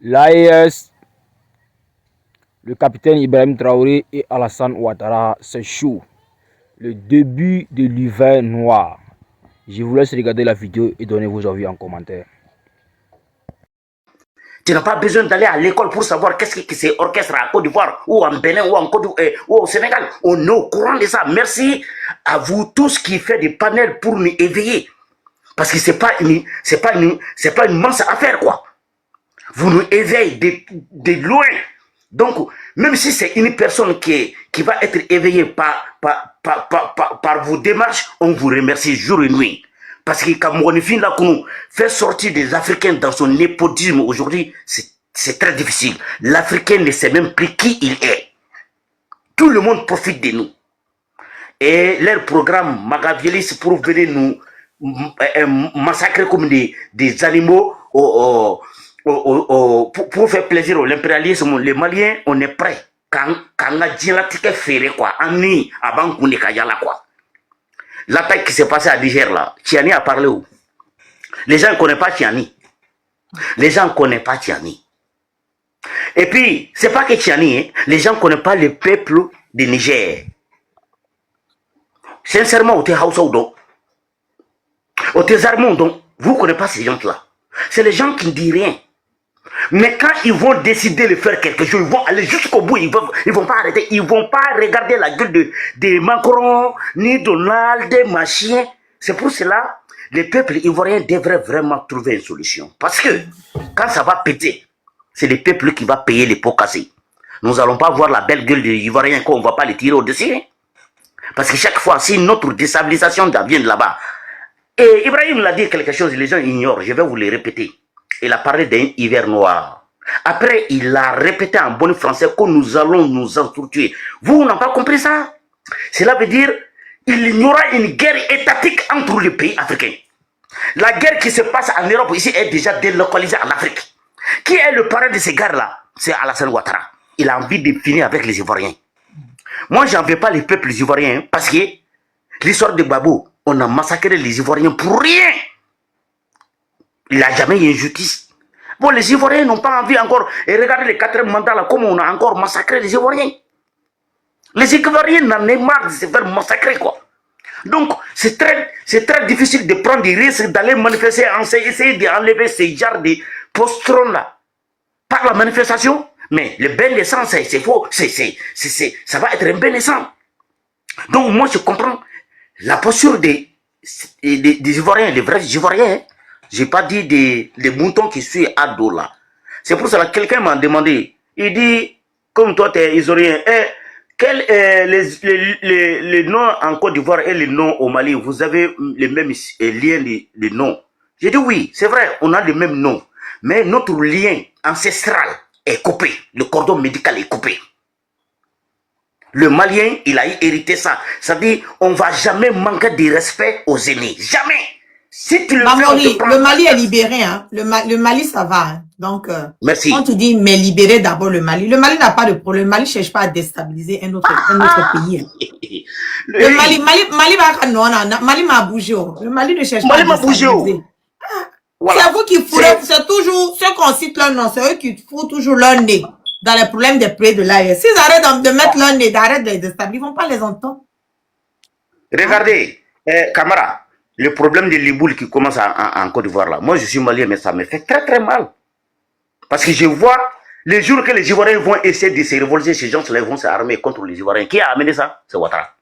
L'AES, le capitaine Ibrahim Traoré et Alassane Ouattara, c'est chaud. Le début de l'hiver noir. Je vous laisse regarder la vidéo et donner vos avis en commentaire. Tu n'as pas besoin d'aller à l'école pour savoir qu'est-ce que c'est orchestre à Côte d'Ivoire ou en Bénin ou en Côte d'Ivoire ou au Sénégal. On est au courant de ça. Merci à vous tous qui faites des panels pour nous éveiller. Parce que c'est pas une mince affaire, quoi. Vous nous éveillez de loin. Donc, même si c'est une personne qui va être éveillée par vos démarches, on vous remercie jour et nuit. Parce que quand Mounifine Lakonou fait sortir des Africains dans son népotisme aujourd'hui, c'est très difficile. L'Africain ne sait même plus qui il est. Tout le monde profite de nous. Et leur programme Magavialis pour venir nous massacrer comme des animaux pour faire plaisir à l'impérialisme. Les Maliens, on est prêts. Quand on a dit la tique ferré, quoi, en ni avant qu'on ait quoi. L'attaque qui s'est passée à Niger, là, Tiani a parlé où? Les gens ne connaissent pas Tiani. Les gens ne connaissent pas Tiani. Et puis, c'est pas que Tiani, hein, les gens ne connaissent pas le peuple de Niger. Sincèrement, au Hausa ou donc, au Zarmon, donc, vous ne connaissez pas ces gens-là. C'est les gens qui ne disent rien. Mais quand ils vont décider de faire quelque chose, ils vont aller jusqu'au bout, ils vont pas arrêter, ils vont pas regarder la gueule de Macron, ni Donald, des machins. C'est pour cela, les peuples ivoiriens devraient vraiment trouver une solution. Parce que, quand ça va péter, c'est le peuple qui va payer les pots cassés. Nous n'allons pas voir la belle gueule des Ivoiriens qu'on ne va pas les tirer au-dessus. Hein. Parce que chaque fois, si notre déstabilisation vient de là-bas, et Ibrahim l'a dit quelque chose, les gens ignorent, je vais vous le répéter. Il a parlé d'un hiver noir. Après, il a répété en bon français que nous allons nous entretuer. Vous n'avez pas compris ça? Cela veut dire qu'il y aura une guerre étatique entre les pays africains. La guerre qui se passe en Europe ici est déjà délocalisée en Afrique. Qui est le parrain de ces guerres-là? C'est Alassane Ouattara. Il a envie de finir avec les Ivoiriens. Moi, j'en veux pas les peuples ivoiriens parce que l'histoire de Babou, on a massacré les Ivoiriens pour rien. Il n'y a jamais eu injustice. Bon, les Ivoiriens n'ont pas envie encore. Et regardez les 4e mandat là, comment on a encore massacré les Ivoiriens. Les Ivoiriens n'en ont marre de se faire massacrer, quoi. Donc, c'est très difficile de prendre des risques, d'aller manifester, essayer d'enlever ces genres de postrons là par la manifestation. Mais le bain de sang, c'est faux. Ça va être un bain de sang. Donc, moi, je comprends la posture des Ivoiriens, des vrais Ivoiriens. Hein. Je n'ai pas dit des moutons qui suivent à dos là. C'est pour ça que quelqu'un m'a demandé. Il dit, comme toi, tu es Ivoirien, quels les noms en Côte d'Ivoire et les noms au Mali, vous avez les mêmes liens de noms? J'ai dit oui, c'est vrai, on a les mêmes noms. Mais notre lien ancestral est coupé. Le cordon médical est coupé. Le Malien, il a hérité ça. C'est-à-dire, on ne va jamais manquer de respect aux aînés. Jamais. Si tu le fais, le Mali est libéré. Hein. Le Mali, ça va. Hein. Donc, merci. On te dit, mais libérer d'abord le Mali. Le Mali n'a pas de problème. Le Mali ne cherche pas à déstabiliser un autre pays. Hein. Mali m'a bougé. Le Mali ne cherche pas à déstabiliser. Voilà. C'est vous qui foutez, c'est toujours ceux qu'on cite leur nom, c'est eux qui foutent toujours leur nez dans les problèmes des prix de l'AES. S'ils arrêtent de mettre leur nez, d'arrêter de les déstabiliser, ils ne vont pas les entendre. Regardez, camarade, le problème de l'iboule qui commence en Côte d'Ivoire là. Moi, je suis malien, mais ça me fait très très mal. Parce que je vois, les jours que les Ivoiriens vont essayer de se révolter, ces gens-là vont s'armer contre les Ivoiriens. Qui a amené ça? C'est Ouattara.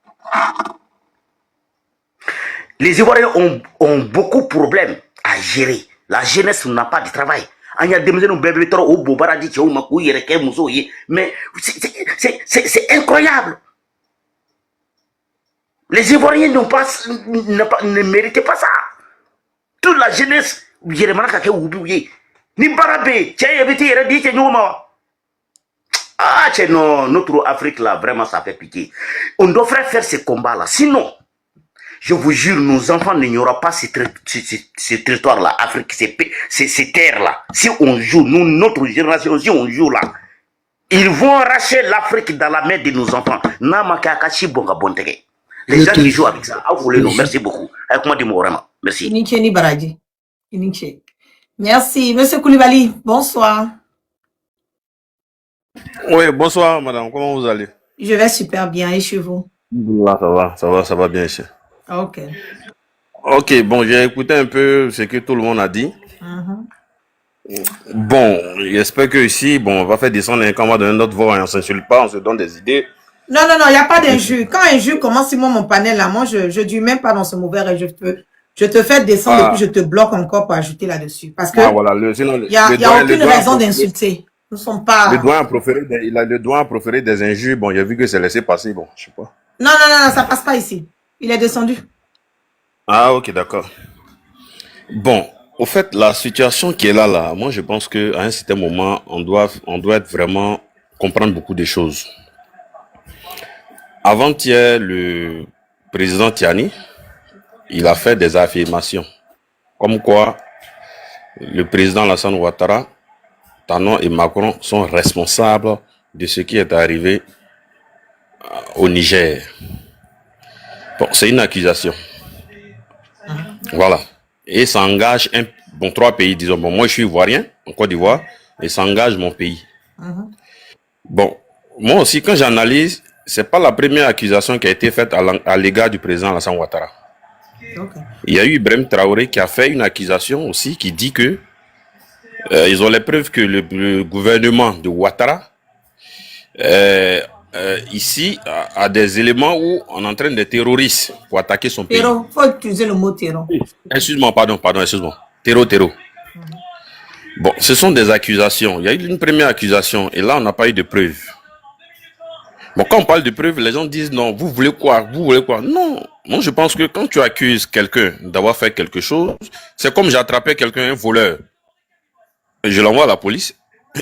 Les Ivoiriens ont beaucoup de problèmes à gérer. La jeunesse n'a pas de travail. Mais c'est incroyable. Les Ivoiriens ne méritaient pas ça. Toute la jeunesse, non, notre Afrique là, vraiment ça fait pitié. On devrait faire ce combat là. Sinon, je vous jure, nos enfants n'ignorent pas ce territoire là, Afrique, ces terres là. Si on joue, nous, notre génération, si on joue là, ils vont arracher l'Afrique dans la main de nos enfants. Les gens qui jouent avec ça, merci beaucoup. Avec moi, dis-moi vraiment. Merci. Merci. Monsieur Koulibaly, bonsoir. Oui, bonsoir madame, comment vous allez? Je vais super bien, et chez vous? Ça va bien ici. Ok. Ok, bon, j'ai écouté un peu ce que tout le monde a dit. Mhm. Bon, j'espère que ici, bon, on va faire descendre un camp, on va donner notre voix, et on s'insulte pas, on se donne des idées. Non, il n'y a pas d'injure. Quand injure commence sur mon panel là, moi, je ne dis même pas dans ce mauvais et je te fais descendre et puis je te bloque encore pour ajouter là-dessus. Parce que Voilà, sinon, il y a aucune raison d'insulter. Nous ne sommes pas... Le doigt a proféré il a le doigt a proféré des injures, bon, j'ai vu que c'est laissé passer, bon, je sais pas. Non, ça passe pas ici. Il est descendu. Ah, ok, d'accord. Bon, au fait, la situation qui est là, moi, je pense qu'à un certain moment, on doit être vraiment comprendre beaucoup de choses. Avant-hier, le président Tiani, il a fait des affirmations. Comme quoi, le président Alassane Ouattara, Talon et Macron sont responsables de ce qui est arrivé au Niger. Bon, c'est une accusation. Voilà. Et ça engage trois pays, disons. Bon, moi, je suis ivoirien, en Côte d'Ivoire, et ça engage mon pays. Bon, moi aussi, quand j'analyse, c'est pas la première accusation qui a été faite à l'égard du président Alassane Ouattara. Okay. Il y a eu Ibrahim Traoré qui a fait une accusation aussi qui dit que ils ont les preuves que le gouvernement de Ouattara ici a des éléments où on entraîne des terroristes pour attaquer son pays. Il faut utiliser le mot terreau. Excuse-moi, pardon, excuse-moi. Terreau. Bon, ce sont des accusations. Il y a eu une première accusation et là, on n'a pas eu de preuves. Bon, quand on parle de preuves, les gens disent non, vous voulez quoi? Non, moi je pense que quand tu accuses quelqu'un d'avoir fait quelque chose, c'est comme j'ai attrapé quelqu'un, un voleur. Je l'envoie à la police,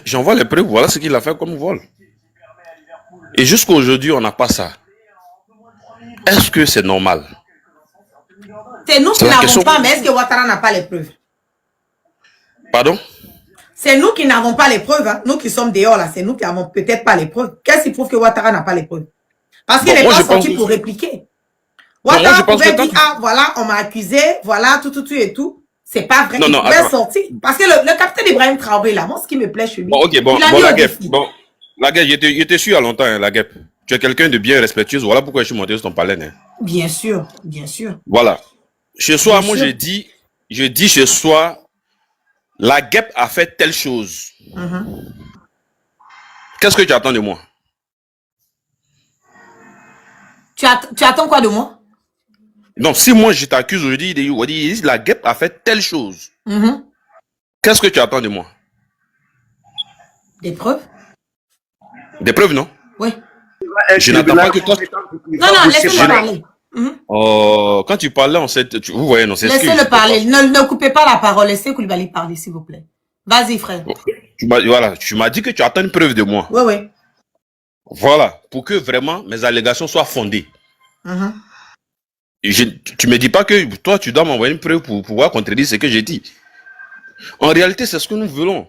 j'envoie les preuves, voilà ce qu'il a fait comme vol. Et jusqu'à aujourd'hui, on n'a pas ça. Est-ce que c'est normal? C'est nous qui n'avons pas, mais est-ce que Ouattara n'a pas les preuves? Pardon? C'est nous qui n'avons pas les preuves, hein. Nous qui sommes dehors là, c'est nous qui n'avons peut-être pas les preuves. Qu'est-ce qui prouve que Ouattara n'a pas les preuves? Parce qu'il n'est pas sorti pour répliquer. Ouattara pouvait dire, ah voilà, on m'a accusé, voilà, tout et tout. C'est pas vrai, il pouvait sortir. Parce que le capitaine Ibrahim Traoré là, moi ce qui me plaît chez lui, la guêpe, je te suis à longtemps, hein, la guêpe. Tu es quelqu'un de bien respectueuse, voilà pourquoi je suis monté sur ton palais. Hein. Bien sûr. Voilà. Chez soi, moi je dis chez soi, la guêpe a fait telle chose. Qu'est-ce que tu attends de moi? Tu attends quoi de moi? Donc, si moi je t'accuse aujourd'hui, la guêpe a fait telle chose. Qu'est-ce que tu attends de moi? Des preuves? Des preuves, non? Oui. Je n'attends pas que toi... Non, laissez-le parler. Oh, quand tu parlais, vous voyez, non, c'est ce que... Laissez-le parler. Ne coupez pas la parole. Laissez Koulibaly parler, s'il vous plaît. Vas-y, frère. Tu m'as dit que tu attends une preuve de moi. Oui. Voilà, pour que vraiment mes allégations soient fondées. Tu me dis pas que toi, tu dois m'envoyer une preuve pour pouvoir contredire ce que j'ai dit. En réalité, c'est ce que nous voulons.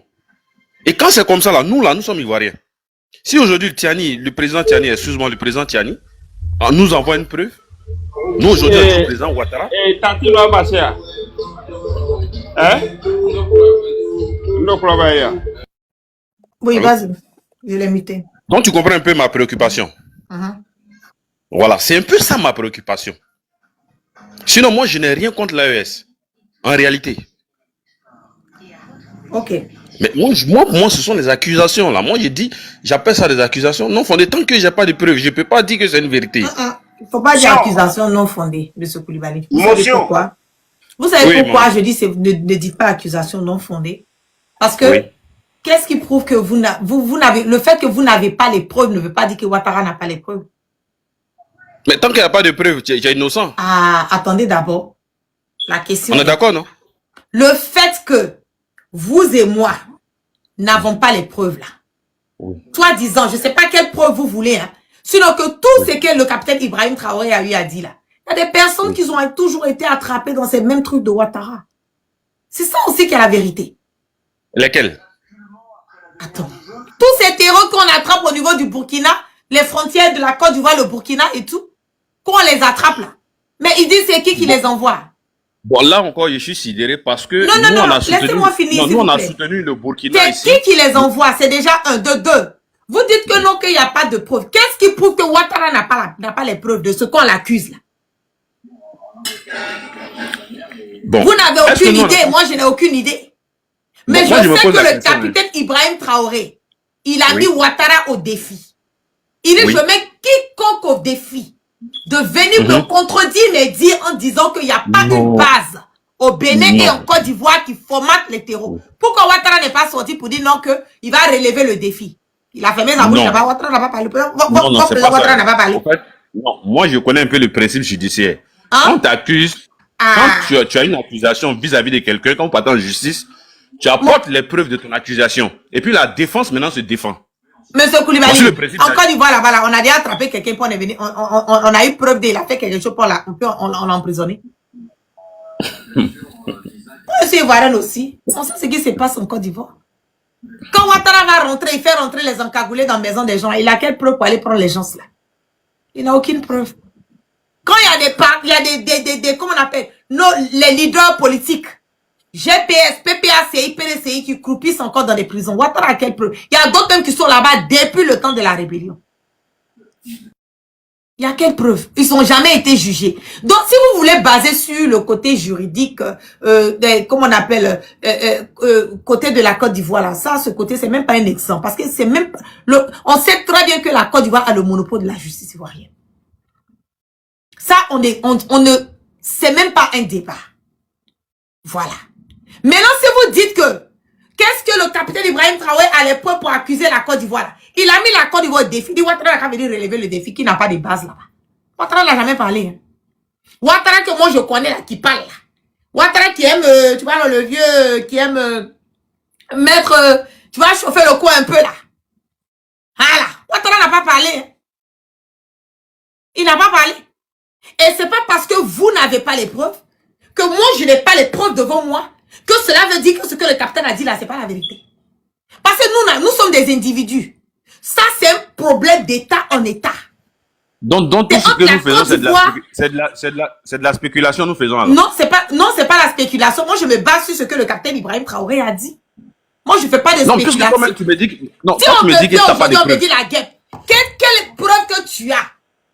Et quand c'est comme ça, nous sommes ivoiriens. Si aujourd'hui, le président Tiani, nous envoie une preuve, nous aujourd'hui, le président Ouattara... Oui, vas-y. Je l'ai imité. Donc, tu comprends un peu ma préoccupation. Voilà, c'est un peu ça ma préoccupation. Sinon, moi, je n'ai rien contre l'AES. En réalité. Ok. Mais moi, ce sont les accusations, là. Moi, j'appelle ça des accusations non fondées. Tant que j'ai pas de preuves, je peux pas dire que c'est une vérité. Il faut pas dire accusations non fondées, M. Koulibaly. Vous savez pourquoi? Vous savez pourquoi je dis ne dites pas accusations non fondées? Parce que, qu'est-ce qui prouve que le fait que vous n'avez pas les preuves ne veut pas dire que Ouattara n'a pas les preuves. Mais tant qu'il n'y a pas de preuves, tu es innocent. Ah, attendez d'abord. La question. On est d'accord, non? Le fait que vous et moi n'avons pas les preuves là. Soi-disant, je ne sais pas quelle preuve vous voulez, hein. Sinon que tout ce que le capitaine Ibrahim Traoré a eu à dire là. Il y a des personnes qui ont toujours été attrapées dans ces mêmes trucs de Ouattara. C'est ça aussi qui est la vérité. Lesquels? Attends. Tous ces terreurs qu'on attrape au niveau du Burkina, les frontières de la Côte d'Ivoire, le Burkina et tout, qu'on les attrape là. Mais ils disent c'est qui les envoie. Bon, là encore, je suis sidéré parce que non, laissez-moi finir. Nous, on a soutenu le Burkina. C'est qui les envoie? C'est déjà un, deux. Vous dites que non, qu'il n'y a pas de preuves. Qu'est-ce qui prouve que Ouattara n'a pas les preuves de ce qu'on l'accuse là? Bon. Vous n'avez aucune idée, moi je n'ai aucune idée. Mais bon, je sais que le capitaine Ibrahim Traoré, il a mis Ouattara au défi. Il dit, je mets quiconque au défi de venir me contredire et dire en disant qu'il n'y a pas une base au Bénin et en Côte d'Ivoire qui formate les terreaux. Pourquoi Ouattara n'est pas sorti pour dire non qu'il va relever le défi? Il a fermé sa bouche, Ouattara n'a pas parlé. Ouattara n'a pas parlé. En fait, non, moi je connais un peu le principe judiciaire. Quand on t'accuse, quand tu as une accusation vis-à-vis de quelqu'un, quand on part en justice, tu apportes les preuves de ton accusation. Et puis la défense maintenant se défend. Monsieur Koulibaly, en Côte d'Ivoire là-bas, on a déjà attrapé quelqu'un pour venir. On a eu preuve d'il a fait quelque chose pour on l'a emprisonné. Monsieur Ivoirien aussi, on sait ce qui se passe en Côte d'Ivoire. Quand Ouattara va rentrer, il fait rentrer les encagoulés dans la maison des gens. Il a quelle preuve pour aller prendre les gens là? Il n'a aucune preuve. Quand il y a des comment on appelle, les leaders politiques, GPS, PPACI, PDCI qui croupissent encore dans des prisons. Ouattara a quelle preuve? Il y a d'autres même qui sont là-bas depuis le temps de la rébellion. Il y a quelle preuve? Ils n'ont jamais été jugés. Donc, si vous voulez baser sur le côté juridique, comment on appelle, côté de la Côte d'Ivoire, là, ça, ce côté, c'est même pas un exemple. Parce que c'est même, on sait très bien que la Côte d'Ivoire a le monopole de la justice ivoirienne. Ça, c'est même pas un débat. Voilà. Maintenant, si vous dites que, qu'est-ce que le capitaine Ibrahim Traoré a les points pour accuser la Côte d'Ivoire? Il a mis la Côte d'Ivoire au défi. Il dit Ouattara n'a venir relever le défi qui n'a pas de base là-bas. Ouattara n'a jamais parlé. Hein. Ouattara que moi je connais là, qui parle là. Ouattara qui aime, tu vois, le vieux, qui aime mettre, tu vois, chauffer le coin un peu là. Voilà. Ouattara n'a pas parlé. Hein. Il n'a pas parlé. Et c'est pas parce que vous n'avez pas les preuves, que moi je n'ai pas les preuves devant moi, que cela veut dire que ce que le capitaine a dit là, c'est pas la vérité. Parce que nous sommes des individus. Ça, c'est un problème d'État en État. Donc tout ce que nous faisons, c'est de la spéculation, nous faisons alors. Non, c'est pas la spéculation. Moi, je me base sur ce que le capitaine Ibrahim Traoré a dit. Moi, je ne fais pas de spéculation. Non, tu me dis que, non, si on me dit que t'as pas de preuves. On me dit la guêpe. Quelle preuve que tu as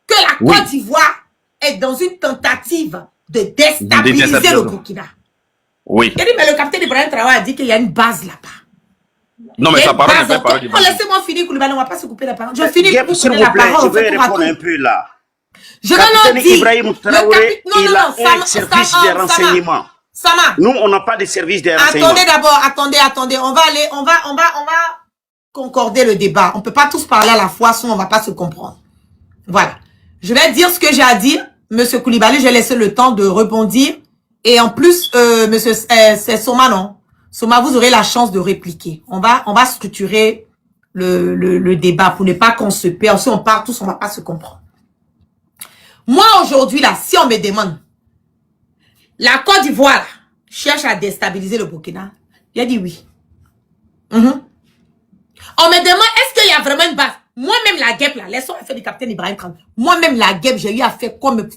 que la Côte d'Ivoire est dans une tentative de déstabiliser le Burkina? Oui. Mais le capitaine Ibrahim Traoré a dit qu'il y a une base là-bas. Non, mais sa parole n'est pas parole. Laissez-moi finir, Koulibaly, on ne va pas se couper la parole. Je finis pour donner la parole. Je vais répondre un peu là. Je vais dire. Ibrahim Traoré, il a un service de renseignement. Sama. Nous, on n'a pas de service de renseignement. Attendez d'abord, attendez. On va concorder le débat. On ne peut pas tous parler à la fois, sinon on ne va pas se comprendre. Voilà. Je vais dire ce que j'ai à dire. Monsieur Koulibaly, je vais laisser le temps de rebondir. Et en plus, monsieur, c'est Soma, non? Soma, vous aurez la chance de répliquer. On va structurer le débat pour ne pas qu'on se perde. Si on part tous, on va pas se comprendre. Moi, aujourd'hui, là, si on me demande, la Côte d'Ivoire cherche à déstabiliser le Burkina, j'ai dit oui. On me demande, est-ce qu'il y a vraiment une base? Moi-même, la guêpe, là, laissons faire du capitaine Ibrahim Traoré. Moi-même, la guêpe, j'ai eu à faire comme...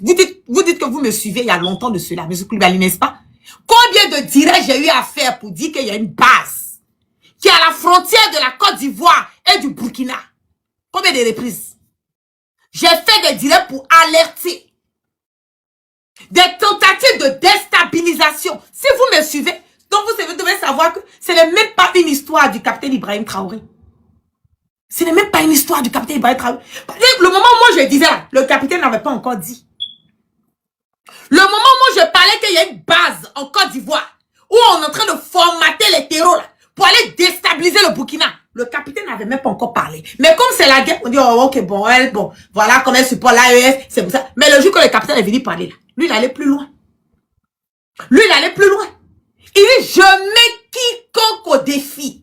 Vous dites que vous me suivez il y a longtemps de cela, monsieur Koulibaly, n'est-ce pas? Combien de directs j'ai eu à faire pour dire qu'il y a une base qui est à la frontière de la Côte d'Ivoire et du Burkina? Combien de reprises? J'ai fait des directs pour alerter. Des tentatives de déstabilisation. Si vous me suivez, donc vous devez savoir que ce n'est même pas une histoire du capitaine Ibrahim Traoré. Ce n'est même pas une histoire du capitaine Ibrahim Traoré. Le moment où moi je disais, le capitaine n'avait pas encore dit. Le moment où je parlais qu'il y a une base en Côte d'Ivoire, où on est en train de formater les terreaux là, pour aller déstabiliser le Burkina, le capitaine n'avait même pas encore parlé. Mais comme c'est la guerre, on dit, oh, ok, bon, voilà comment elle supporte l'AES, c'est pour ça. Mais le jour que le capitaine est venu parler là, lui, il allait plus loin. Il dit, je mets quiconque au défi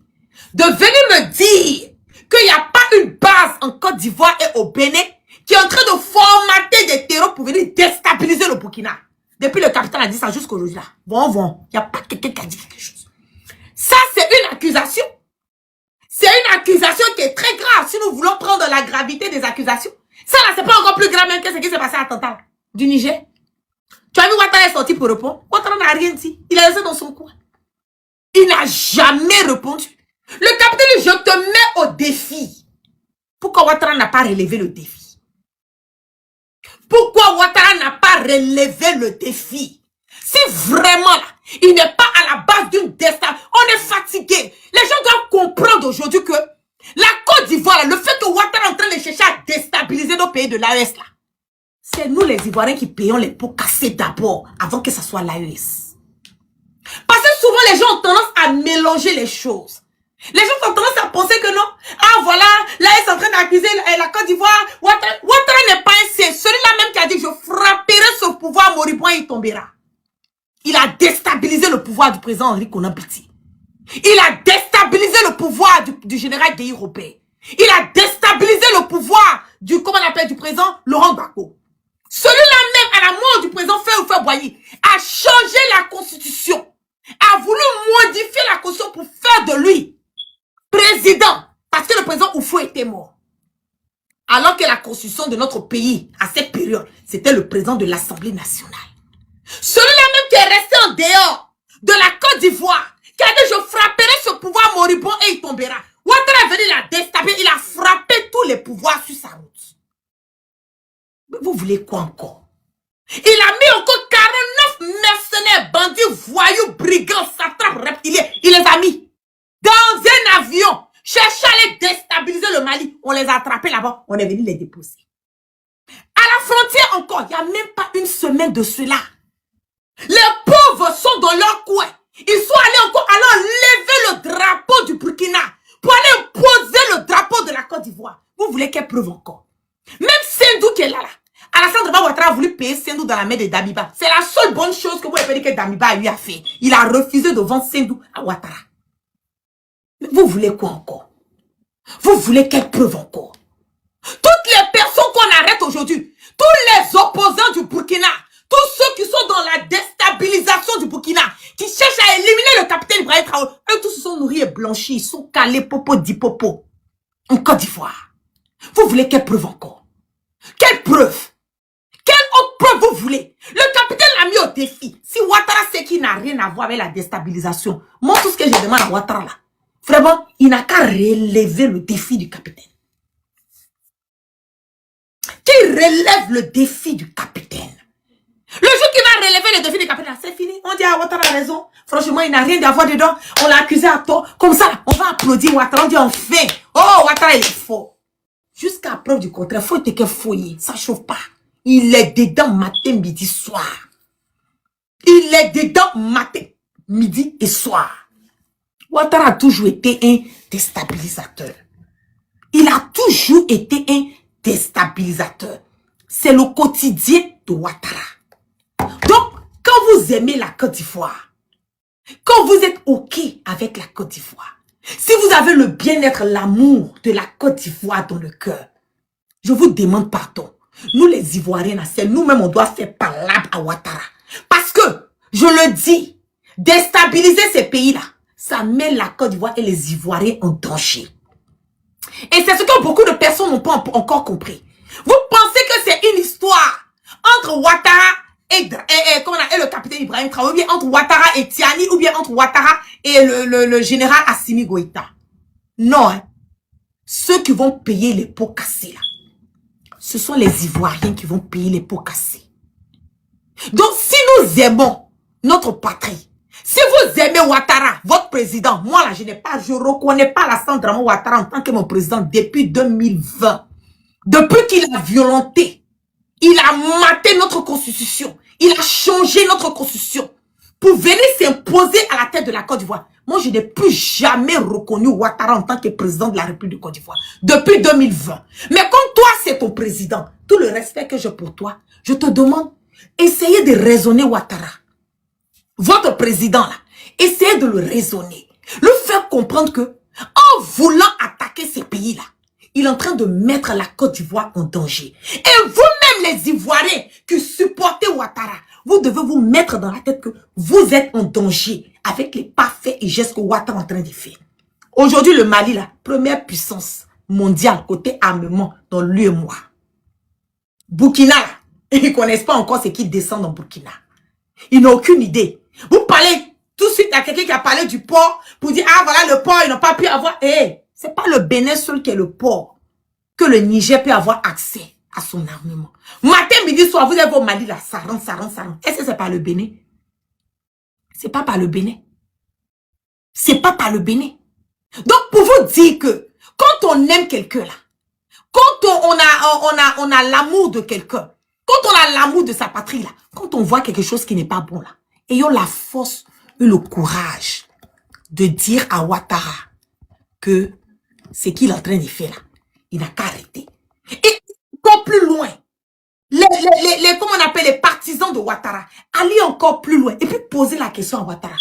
de venir me dire qu'il n'y a pas une base en Côte d'Ivoire et au Bénin qui est en train de formater des terreaux pour venir déstabiliser le Burkina. Depuis le capitaine a dit ça jusqu'aujourd'hui là. Bon, il n'y a pas quelqu'un qui a dit quelque chose. Ça, c'est une accusation. C'est une accusation qui est très grave. Si nous voulons prendre la gravité des accusations, ça là, c'est pas encore plus grave même que ce qui s'est passé à Tantale du Niger. Tu as vu Ouattara est sorti pour répondre. Ouattara n'a rien dit. Il a resté dans son coin. Il n'a jamais répondu. Le capitaine, je te mets au défi pourquoi Ouattara n'a pas relevé le défi? Pourquoi Ouattara n'a pas relevé le défi? Si vraiment là, il n'est pas à la base d'une destin, on est fatigué. Les gens doivent comprendre aujourd'hui que la Côte d'Ivoire, le fait que Ouattara est en train de chercher à déstabiliser nos pays de l'AES là, c'est nous les Ivoiriens qui payons les pots cassés d'abord, avant que ce soit l'AES. Parce que souvent les gens ont tendance à mélanger les choses. Les gens ont tendance à penser que non. Ah voilà, l'AES est en train d'accuser la Côte d'Ivoire. Ouattara n'est pas un c'est celui-là même qui a dit je frapperai ce pouvoir moribond et il tombera. Il a déstabilisé le pouvoir du président Henri Konan Bédié. Il a déstabilisé le pouvoir du général Gueye Robert. Il a déstabilisé le pouvoir du, comment on appelle, du président Laurent Gbagbo. Celui-là même, à la mort du président Féoufé Boigny, a changé la constitution, a voulu modifier la constitution pour faire de lui président, parce que le président Oufou était mort. Alors que la constitution de notre pays, à cette période, c'était le président de l'Assemblée nationale. Celui-là même qui est resté en dehors de la Côte d'Ivoire, qui a dit je frapperai ce pouvoir moribond et il tombera. Ouattara est venu la déstabiliser, il a frappé tous les pouvoirs sur sa route. Mais vous voulez quoi encore? Il a mis encore 49 mercenaires, bandits, voyous, brigands, satrapes, reptiliens. Il les a mis dans un avion, chercher à les déstabiliser le Mali. On les a attrapés là-bas, on est venu les déposer. À la frontière encore, il n'y a même pas une semaine de cela. Les pauvres sont dans leur coin. Ils sont allés encore lever le drapeau du Burkina pour aller poser le drapeau de la Côte d'Ivoire. Vous voulez quelle preuve encore? Même Sendou qui est là. Alassane Ouattara a voulu payer Sendou dans la main de Damiba. C'est la seule bonne chose que vous pouvez dire que Damiba lui a fait. Il a refusé de vendre Sendou à Ouattara. Mais vous voulez quoi encore? Vous voulez quelle preuve encore? Toutes les personnes qu'on arrête aujourd'hui, tous les opposants du Burkina, tous ceux qui sont dans la déstabilisation du Burkina, qui cherchent à éliminer le capitaine Ibrahim Traoré, eux tous se sont nourris et blanchis, ils sont calés popo di popo en Côte d'Ivoire. Vous voulez quelle preuve encore? Quelle preuve? Quelle autre preuve vous voulez? Le capitaine l'a mis au défi. Si Ouattara sait qu'il n'a rien à voir avec la déstabilisation, moi tout ce que je demande à Ouattara là, vraiment, il n'a qu'à relever le défi du capitaine. Qu'il relève le défi du capitaine. Le jour qu'il va relever le défi du capitaine, c'est fini. On dit à Ouattara a raison. Franchement, il n'a rien à voir dedans. On l'a accusé à tort. Comme ça, on va applaudir Ouattara. On dit enfin, oh, Ouattara, il est faux. Jusqu'à preuve du contraire, faut être que fouiller. Ça chauffe pas. Il est dedans matin, midi, soir. Il est dedans matin, midi et soir. Ouattara a toujours été un déstabilisateur. Il a toujours été un déstabilisateur. C'est le quotidien de Ouattara. Donc, quand vous aimez la Côte d'Ivoire, quand vous êtes OK avec la Côte d'Ivoire, si vous avez le bien-être, l'amour de la Côte d'Ivoire dans le cœur, je vous demande pardon. Nous les Ivoiriens, c'est nous-mêmes, on doit faire palabre à Ouattara. Parce que, je le dis, déstabiliser ces pays-là, ça met la Côte d'Ivoire et les Ivoiriens en danger. Et c'est ce que beaucoup de personnes n'ont pas encore compris. Vous pensez que c'est une histoire entre Ouattara et le capitaine Ibrahim Traoré, ou bien entre Ouattara et Tiani, ou bien entre Ouattara et le général Assimi Goïta. Non, hein. Ceux qui vont payer les pots cassés, là, ce sont les Ivoiriens qui vont payer les pots cassés. Donc, si nous aimons notre patrie, si vous aimez Ouattara, votre président, moi là, je ne reconnais pas Alassane Dramane Ouattara en tant que mon président depuis 2020. Depuis qu'il a violenté, il a maté notre constitution, il a changé notre constitution pour venir s'imposer à la tête de la Côte d'Ivoire. Moi, je n'ai plus jamais reconnu Ouattara en tant que président de la République de Côte d'Ivoire depuis 2020. Mais comme toi, c'est ton président, tout le respect que j'ai pour toi, je te demande, essayez de raisonner Ouattara. Votre président, là, essayez de le raisonner. Le faire comprendre que, en voulant attaquer ces pays-là, il est en train de mettre la Côte d'Ivoire en danger. Et vous-même, les Ivoiriens qui supportez Ouattara, vous devez vous mettre dans la tête que vous êtes en danger avec les parfaits et gestes que Ouattara est en train de faire. Aujourd'hui, le Mali, la première puissance mondiale côté armement dans l'UEMOA. Burkina, là, ils ne connaissent pas encore ce qui descend dans Burkina. Ils n'ont aucune idée. Vous parlez tout de suite à quelqu'un qui a parlé du port pour dire, ah voilà, le port, ils n'ont pas pu avoir. Eh, c'est pas le Bénin seul qui est le port. que le Niger peut avoir accès à son armement. Matin, midi, soir, vous avez au Mali là, ça rentre, ça rentre, ça rentre. Est-ce que c'est par le Bénin? C'est pas par le Bénin. C'est pas par le Bénin. Donc, pour vous dire que quand on aime quelqu'un là, quand on a l'amour de quelqu'un, quand on a l'amour de sa patrie là, quand on voit quelque chose qui n'est pas bon là, ayons la force et le courage de dire à Ouattara que ce qu'il est en train de faire là, il n'a qu'à arrêter. Et encore plus loin, comment on appelle les partisans de Ouattara, aller encore plus loin et puis poser la question à Ouattara.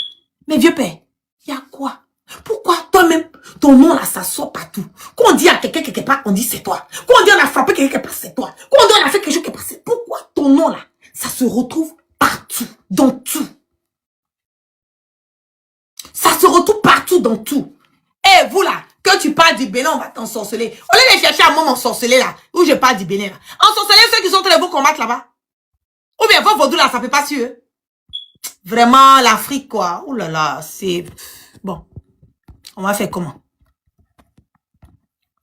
Mais vieux père, il y a quoi? Pourquoi toi-même, ton nom là, ça sort partout? Quand on dit à quelqu'un quelque part, on dit c'est toi. Quand on dit on a frappé quelqu'un quelque part, c'est toi. Quand on dit on a fait quelque chose quelque part, c'est pourquoi ton nom là, ça se retrouve partout, dans tout. Ça se retrouve partout, dans tout. Et vous là, que tu parles du Bénin, on va t'ensorceler. Au lieu de chercher à moi m'ensorceler là, où je parle du Bénin là. Ensorceler ceux qui sont en train de vous combattre là-bas. Ou bien vos vaudous là, ça peut pas sur eux. Vraiment, l'Afrique quoi. Ouh là là, c'est... Bon. On va faire comment?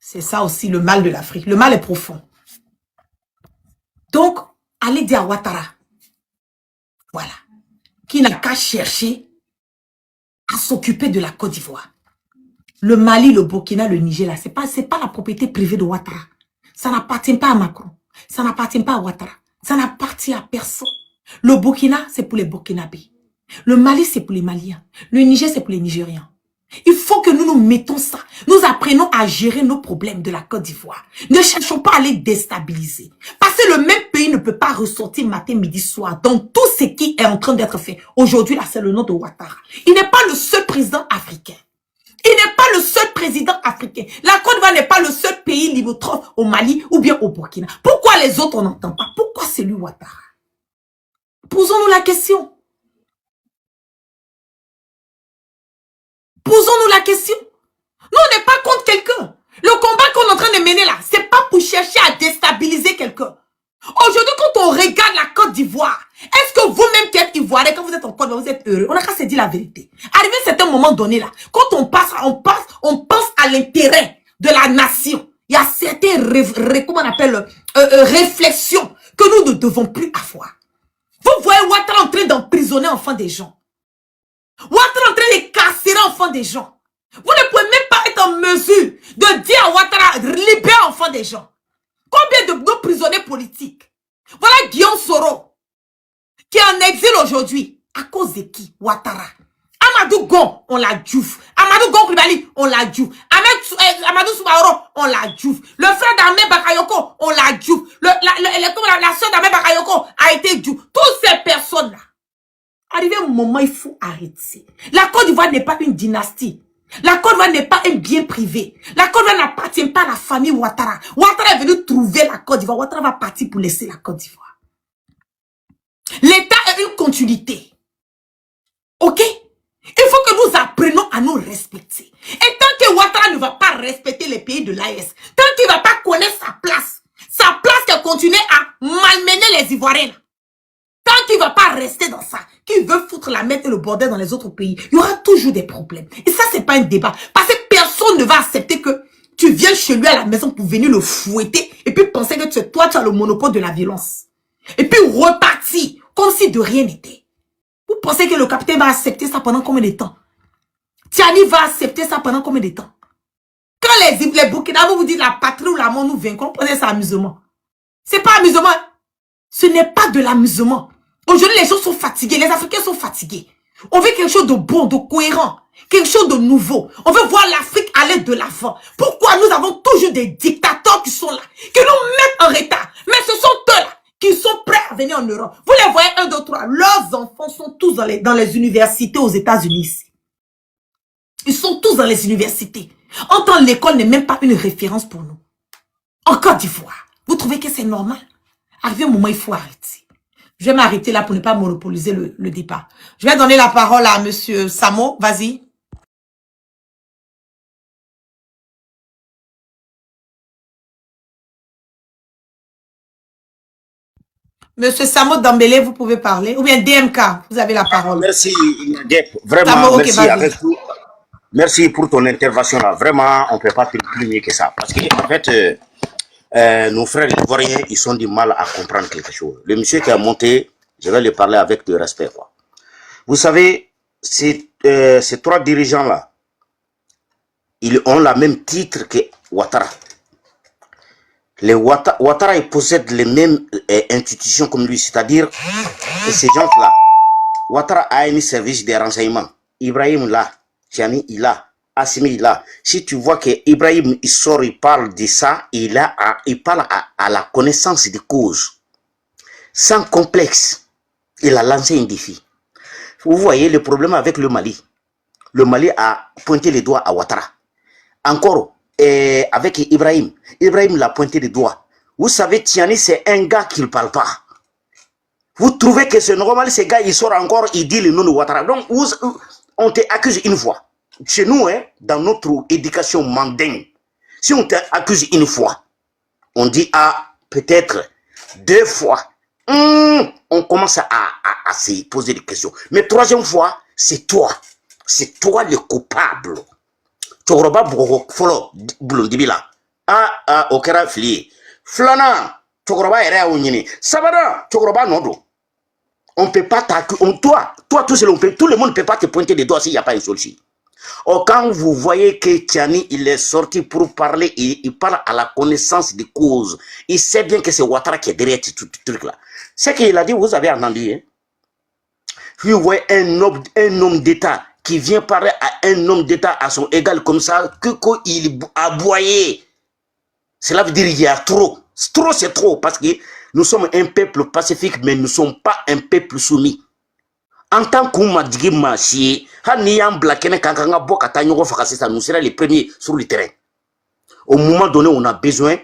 C'est ça aussi le mal de l'Afrique. Le mal est profond. Donc, allez dire à Ouattara, voilà, qui n'a qu'à chercher à s'occuper de la Côte d'Ivoire. Le Mali, le Burkina, le Niger, là, c'est pas la propriété privée de Ouattara. Ça n'appartient pas à Macron. Ça n'appartient pas à Ouattara. Ça n'appartient à personne. Le Burkina, c'est pour les Burkinabés. Le Mali, c'est pour les Maliens. Le Niger, c'est pour les Nigériens. Il faut que nous nous mettons ça. Nous apprenons à gérer nos problèmes de la Côte d'Ivoire. Ne cherchons pas à les déstabiliser. Parce que le même pays ne peut pas ressortir matin, midi, soir dans tout ce qui est en train d'être fait. Aujourd'hui, là, c'est le nom de Ouattara. Il n'est pas le seul président africain. Il n'est pas le seul président africain. La Côte d'Ivoire n'est pas le seul pays limitrophe au Mali ou bien au Burkina. Pourquoi les autres on n'entend pas? Pourquoi c'est lui Ouattara? Posons-nous la question. Posons-nous la question. Nous, on n'est pas contre quelqu'un. Le combat qu'on est en train de mener là, c'est pas pour chercher à déstabiliser quelqu'un. Aujourd'hui, quand on regarde la Côte d'Ivoire, est-ce que vous-même qui êtes ivoirien, quand vous êtes en Côte d'Ivoire, vous êtes heureux? On n'a qu'à se dire la vérité. Arrivé à un certain moment donné là, quand on pense à l'intérêt de la nation. Il y a certaines comment on appelle, réflexions que nous ne devons plus avoir. Vous voyez Ouattara en train d'emprisonner enfants des gens. Ouattara en train de carcérer enfants des gens. Vous ne pouvez même pas être en mesure de dire à Ouattara, libère enfants des gens. Combien de nos prisonniers politiques? Voilà Guillaume Soro, qui est en exil aujourd'hui. À cause de qui? Ouattara. Amadou Gon, on l'a djouf. Amadou Gon Koulibaly, on l'a djouf. Amadou Soumaoro, on l'a djouf. Le frère d'Ahmed Bakayoko, on l'a djouf. La soeur d'Ahmed Bakayoko a été djouf. Toutes ces personnes-là. Arrivé un moment, il faut arrêter. La Côte d'Ivoire n'est pas une dynastie. La Côte d'Ivoire n'est pas un bien privé. La Côte d'Ivoire n'appartient pas à la famille Ouattara. Ouattara est venu trouver la Côte d'Ivoire. Ouattara va partir pour laisser la Côte d'Ivoire. L'État est une continuité. Ok? Il faut que nous apprenions à nous respecter. Et tant que Ouattara ne va pas respecter les pays de l'AES, tant qu'il ne va pas connaître sa place qu'elle continue à malmener les Ivoiriens, tant qu'il ne va pas rester dans ça, qu'il veut foutre la merde et le bordel dans les autres pays, il y aura toujours des problèmes. Et ça, c'est pas un débat. Parce que personne ne va accepter que tu viennes chez lui à la maison pour venir le fouetter et puis penser que toi, tu as le monopole de la violence. Et puis repartir comme si de rien n'était. Vous pensez que le capitaine va accepter ça pendant combien de temps? Tiani va accepter ça pendant combien de temps? Quand les Burkinabés vous disent la patrie ou la mort nous vaincrons, pensez ça amusement. C'est pas amusement. Ce n'est pas de l'amusement. Aujourd'hui, les gens sont fatigués. Les Africains sont fatigués. On veut quelque chose de bon, de cohérent. Quelque chose de nouveau. On veut voir l'Afrique aller de l'avant. Pourquoi nous avons toujours des dictateurs qui sont là, qui nous mettent en retard? Mais ce sont eux là qui sont prêts à venir en Europe. Vous les voyez, 1, 2, 3. Leurs enfants sont tous dans les universités aux États-Unis. Ils sont tous dans les universités. En tant que l'école n'est même pas une référence pour nous. En Côte d'Ivoire. Vous trouvez que c'est normal? Arrivé un moment, il faut arrêter. Je vais m'arrêter là pour ne pas monopoliser le débat. Je vais donner la parole à monsieur Samo. Vas-y. Monsieur Samo Dambélé, vous pouvez parler. Ou bien DMK, vous avez la parole. Merci, Diep. Vraiment, Samo, okay, merci avec tout. Merci pour ton intervention là. Vraiment, on ne peut pas faire plus mieux que ça. Parce que, en fait, nos frères ivoiriens, ils ont du mal à comprendre quelque chose. Le monsieur qui a monté, je vais lui parler avec du respect, quoi. Vous savez, ces 3 dirigeants-là, ils ont le même titre que Ouattara. Ouattara, ils possèdent les mêmes institutions comme lui, c'est-à-dire ces gens-là. Ouattara a un service de renseignement. Ibrahim là, Tiani il a, Assimi il a. Si tu vois que Ibrahim il sort, il parle de ça, il parle à la connaissance des causes. Sans complexe, il a lancé un défi. Vous voyez le problème avec le Mali. Le Mali a pointé les doigts à Ouattara. Encore, avec Ibrahim. Ibrahim l'a pointé les doigts. Vous savez, Tiani, c'est un gars qui ne parle pas. Vous trouvez que c'est normal, ces gars, ils sortent encore, ils disent le nom de Ouattara. Donc, on t'accuse une fois. Chez nous, hein, dans notre éducation mandingue, si on t'accuse une fois, on dit, ah, peut-être 2 fois. On commence à se poser des questions. Mais 3e fois, c'est toi. C'est toi le coupable. Tchoroba Folo, Blondibila. Ah, Okera Fli. Flana, Tchoroba Era Ounini. Sabada, Tchoroba Nodo. On ne peut pas t'accuser. Toi, tout le monde ne peut pas te pointer des doigts s'il n'y a pas une solution. Or, quand vous voyez que Tiani, il est sorti pour parler, il parle à la connaissance des causes. Il sait bien que c'est Ouattara qui est derrière ce truc-là. Ce qu'il a dit, vous avez entendu, hein? Vous voyez un homme d'État qui vient parler à un homme d'État à son égal comme ça, qu'il a aboyé. Cela veut dire qu'il y a trop. Trop, c'est trop, parce que nous sommes un peuple pacifique, mais nous ne sommes pas un peuple soumis. En tant qu'on m'a dit, nous serons les premiers sur le terrain. Au moment donné, on a besoin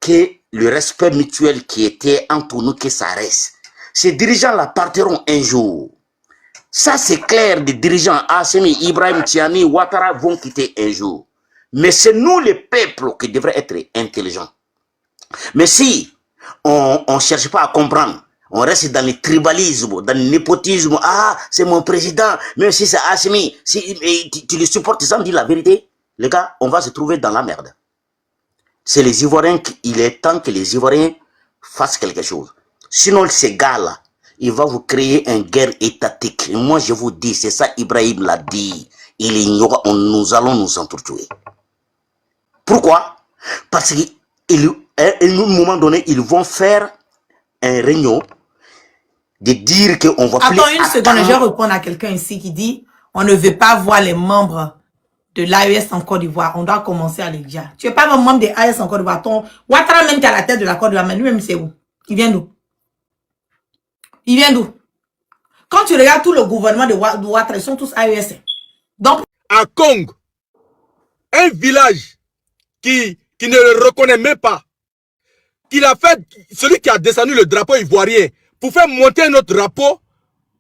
que le respect mutuel qui était entre nous, que ça reste. Ces dirigeants-là partiront un jour. Ça, c'est clair, des dirigeants, Assimi, Ibrahim, Tiani, Ouattara vont quitter un jour. Mais c'est nous, les peuples, qui devraient être intelligents. Mais si on ne cherche pas à comprendre, on reste dans le tribalisme, dans le népotisme. Ah, c'est mon président, même si c'est Assimi, si tu le supportes sans dire la vérité, les gars, on va se trouver dans la merde. C'est les Ivoiriens, il est temps que les Ivoiriens fassent quelque chose. Sinon, ces gars-là, il va vous créer une guerre étatique. Et moi, je vous dis, c'est ça, Ibrahim l'a dit. Nous allons nous entretuer. Pourquoi? Parce qu'à un moment donné, ils vont faire un réunion de dire qu'on va plus... Attends une seconde, je vais répondre à quelqu'un ici qui dit on ne veut pas voir les membres de l'AES en Côte d'Ivoire. On doit commencer à les dire. Tu n'es pas un membre de l'AES en Côte d'Ivoire. Ton Ouattara même qui est à la tête de la Côte d'Ivoire, mais lui-même c'est où? Il vient d'où? Il vient d'où? Quand tu regardes tout le gouvernement de Ouattara, ils sont tous AES. Donc... À Kong, un village qui ne le reconnaît même pas, qu'il a fait, celui qui a descendu le drapeau ivoirien pour faire monter un autre drapeau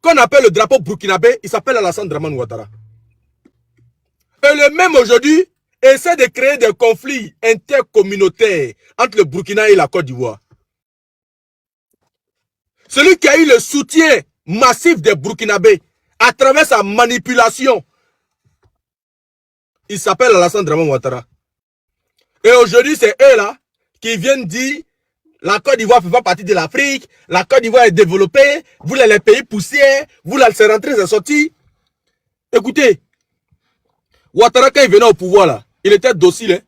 qu'on appelle le drapeau burkinabé, il s'appelle Alassane Dramane Ouattara. Et le même aujourd'hui essaie de créer des conflits intercommunautaires entre le Burkina et la Côte d'Ivoire. Celui qui a eu le soutien massif des Burkinabés à travers sa manipulation, il s'appelle Alassane Dramane Ouattara. Et aujourd'hui, c'est eux là qui viennent dire la Côte d'Ivoire ne fait pas partie de l'Afrique, la Côte d'Ivoire est développée, vous les pays poussières, vous là c'est rentré, c'est sorti. Écoutez, Ouattara quand il venait au pouvoir là, il était docile. Hein?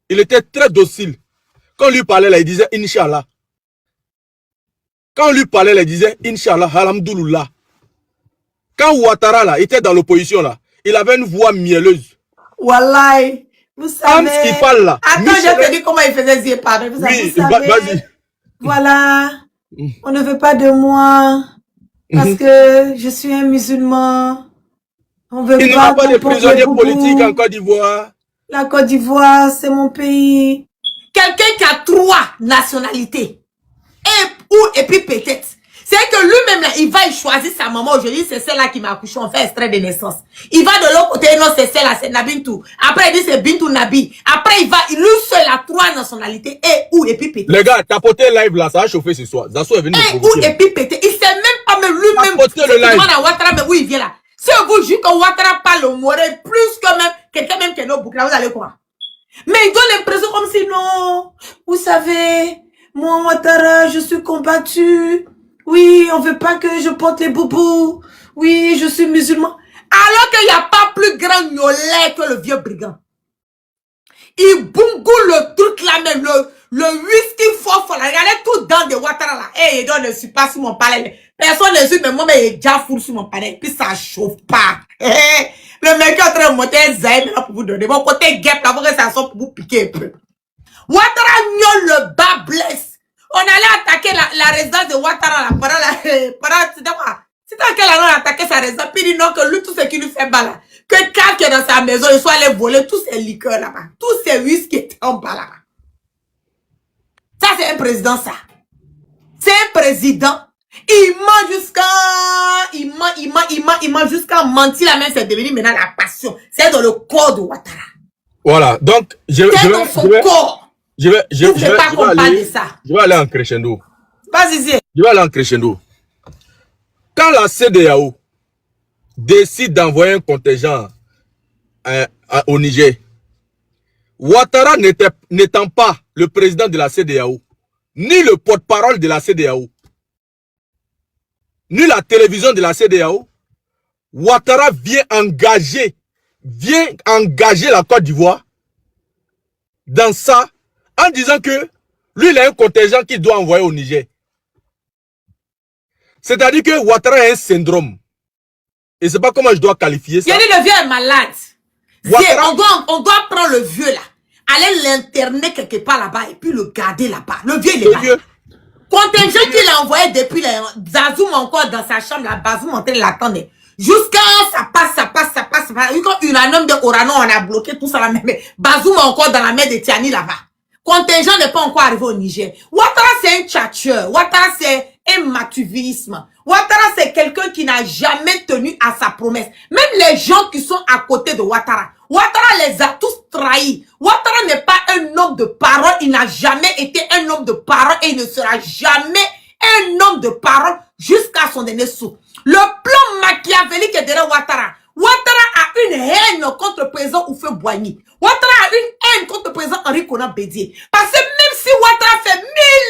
Il était très docile. Quand on lui parlait là, il disait Inch'Allah. Quand on lui parlait là, il disait Inch'Allah, Alhamdoulilah. Quand Ouattara là était dans l'opposition là, il avait une voix mielleuse. Wallahi, vous savez. Quand il parle là. Attends, je te dis comment il faisait ses parler. Vous oui, savez, vas-y. Voilà, on ne veut pas de moi parce que je suis un musulman. On veut il n'y a pas de prisonniers politiques en Côte d'Ivoire. La Côte d'Ivoire, c'est mon pays. Quelqu'un qui a 3 nationalités. Et puis peut-être. C'est que lui-même, là, il va choisir sa maman aujourd'hui, c'est celle-là qui m'a accouché, on fait extrait de naissance. Il va de l'autre côté, non, c'est celle-là, c'est Nabintou. Après, il dit c'est Bintou Nabi. Après, il va, lui seul a 3 nationalités, et puis peut-être. Les gars, tapoter live là, ça a chauffé ce soir. Zasso est venu me provoquer. Et puis peut-être. Il sait même pas, même lui-même. Tapoter le live. À Ouattara, mais où il vient là. Si vous jugez que Ouattara parle au Morel, plus que même, quelqu'un même qui est au Burkina, vous allez quoi? Mais il donne l'impression comme si non, vous savez, moi, Ouattara, je suis combattu. Oui, on veut pas que je porte les boubous. Oui, je suis musulman. Alors qu'il n'y a pas plus grand gnolet que le vieux brigand. Il boungoule le truc là même, le whisky fort, là. Regardez tout dans de Ouattara là. Et je ne suis pas sur mon palais. Personne ne suit, mais moi, il est déjà full sur mon palais. Puis ça chauffe pas. Le mec est en train de monter un zaï pour vous donner. Mon côté guêpe là, pour que ça sorte pour vous piquer un peu. Ouattara gnole le bas blesse. On allait attaquer la résidence de Ouattara là, c'était à quelle année on a attaqué sa résidence, puis il dit non, que lui, tout ce qui lui fait mal là, que quand il est dans sa maison, il soit allé voler tous ses liqueurs là-bas, tous ses whisky étaient en bas là-bas. Ça, c'est un président, ça. C'est un président. Il ment jusqu'à... Il ment jusqu'à mentir la même, c'est devenu maintenant la passion. C'est dans le corps de Ouattara. Voilà, donc je vais aller en crescendo. Vas-y. Je vais aller en crescendo. Quand la CEDEAO décide d'envoyer un contingent au Niger, Ouattara n'étant pas le président de la CEDEAO, ni le porte-parole de la CEDEAO, ni la télévision de la CEDEAO, Ouattara vient engager la Côte d'Ivoire dans ça, en disant que lui, il a un contingent qu'il doit envoyer au Niger. C'est-à-dire que Ouattara a un syndrome. Et c'est pas comment je dois qualifier ça. Il dit le vieux est malade. On doit prendre le vieux là, aller l'interner quelque part là-bas et puis le garder là-bas. Le vieux, il est malade. Contingent qu'il a envoyé depuis Bazoum encore dans sa chambre, là, Bazoum en train de l'attendre. Jusqu'à ça passe. Quand Uranium de Orano, on a bloqué tout ça là, mais Bazoum encore dans la mer de Tiani là-bas. Contingent n'est pas encore arrivé au Niger. Ouattara, c'est un tchatcheur. Ouattara, c'est un matuvisme. Ouattara, c'est quelqu'un qui n'a jamais tenu à sa promesse. Même les gens qui sont à côté de Ouattara, Ouattara les a tous trahis. Ouattara n'est pas un homme de parole. Il n'a jamais été un homme de parole et il ne sera jamais un homme de parole jusqu'à son dernier souffle. Le plan machiavélique est derrière Ouattara. Ouattara a une haine contre le président Oufé Boigny. Ouattara a une haine contre le président Henri Konan Bédié. Parce que même si Ouattara fait 1000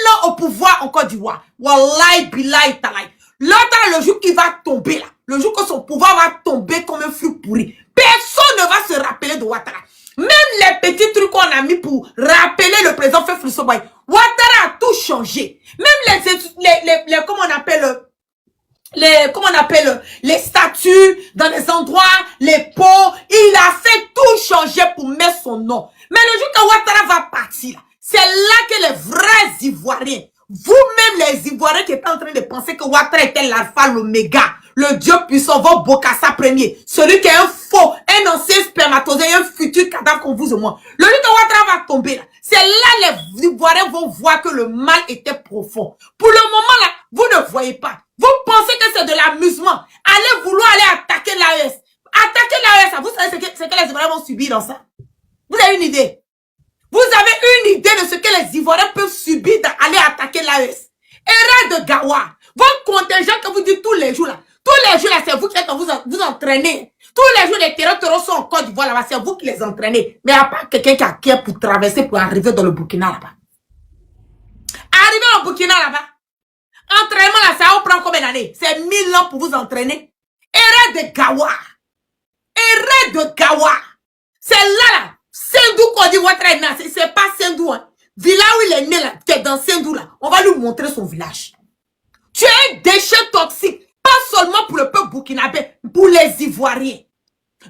ans au pouvoir en Côte d'Ivoire, wallahi billahi talai, Ouattara, le jour qu'il va tomber là, le jour que son pouvoir va tomber comme un flux pourri, personne ne va se rappeler de Ouattara. Même les petits trucs qu'on a mis pour rappeler le président Félix Boigny, Ouattara a tout changé. Même les statues dans les endroits, les pots, il a fait tout changer pour mettre son nom. Mais le jour que Ouattara va partir, c'est là que les vrais Ivoiriens, vous-même les Ivoiriens qui êtes en train de penser que Ouattara était l'alpha, l'oméga, le Dieu puissant, votre Bokassa premier, celui qui est un faux, un ancien spermatozoïde, un futur cadavre comme vous et moi. Le jour que Ouattara va tomber là, c'est là les Ivoiriens vont voir que le mal était profond. Pour le moment là, vous ne voyez pas. Vous pensez que c'est de l'amusement. Allez vouloir aller attaquer l'AES. Attaquer l'AES, vous savez ce que les Ivoiriens vont subir dans ça? Vous avez une idée? Vous avez une idée de ce que les Ivoiriens peuvent subir d'aller attaquer l'AES? Erreur de Gawa. Votre contingent que vous dites tous les jours là, c'est vous qui êtes vous entraînez. Tous les jours, les terreurs sont en Côte d'Ivoire là-bas, c'est vous qui les entraînez. Mais il n'y a pas quelqu'un qui a cœur pour traverser, pour arriver dans le Burkina là-bas. Arriver au Burkina là-bas. Entraînement là, ça vous prend combien d'années? C'est 1000 ans pour vous entraîner. Erreur de Gawa. Erreur de Gawa. C'est là. Sendou qu'on dit Ouattara, c'est pas Sendou. Hein. Village où il est né là, qui est dans Sendou là. On va lui montrer son village. Tu es un déchet toxique. Pas seulement pour le peuple burkinabé, pour les Ivoiriens.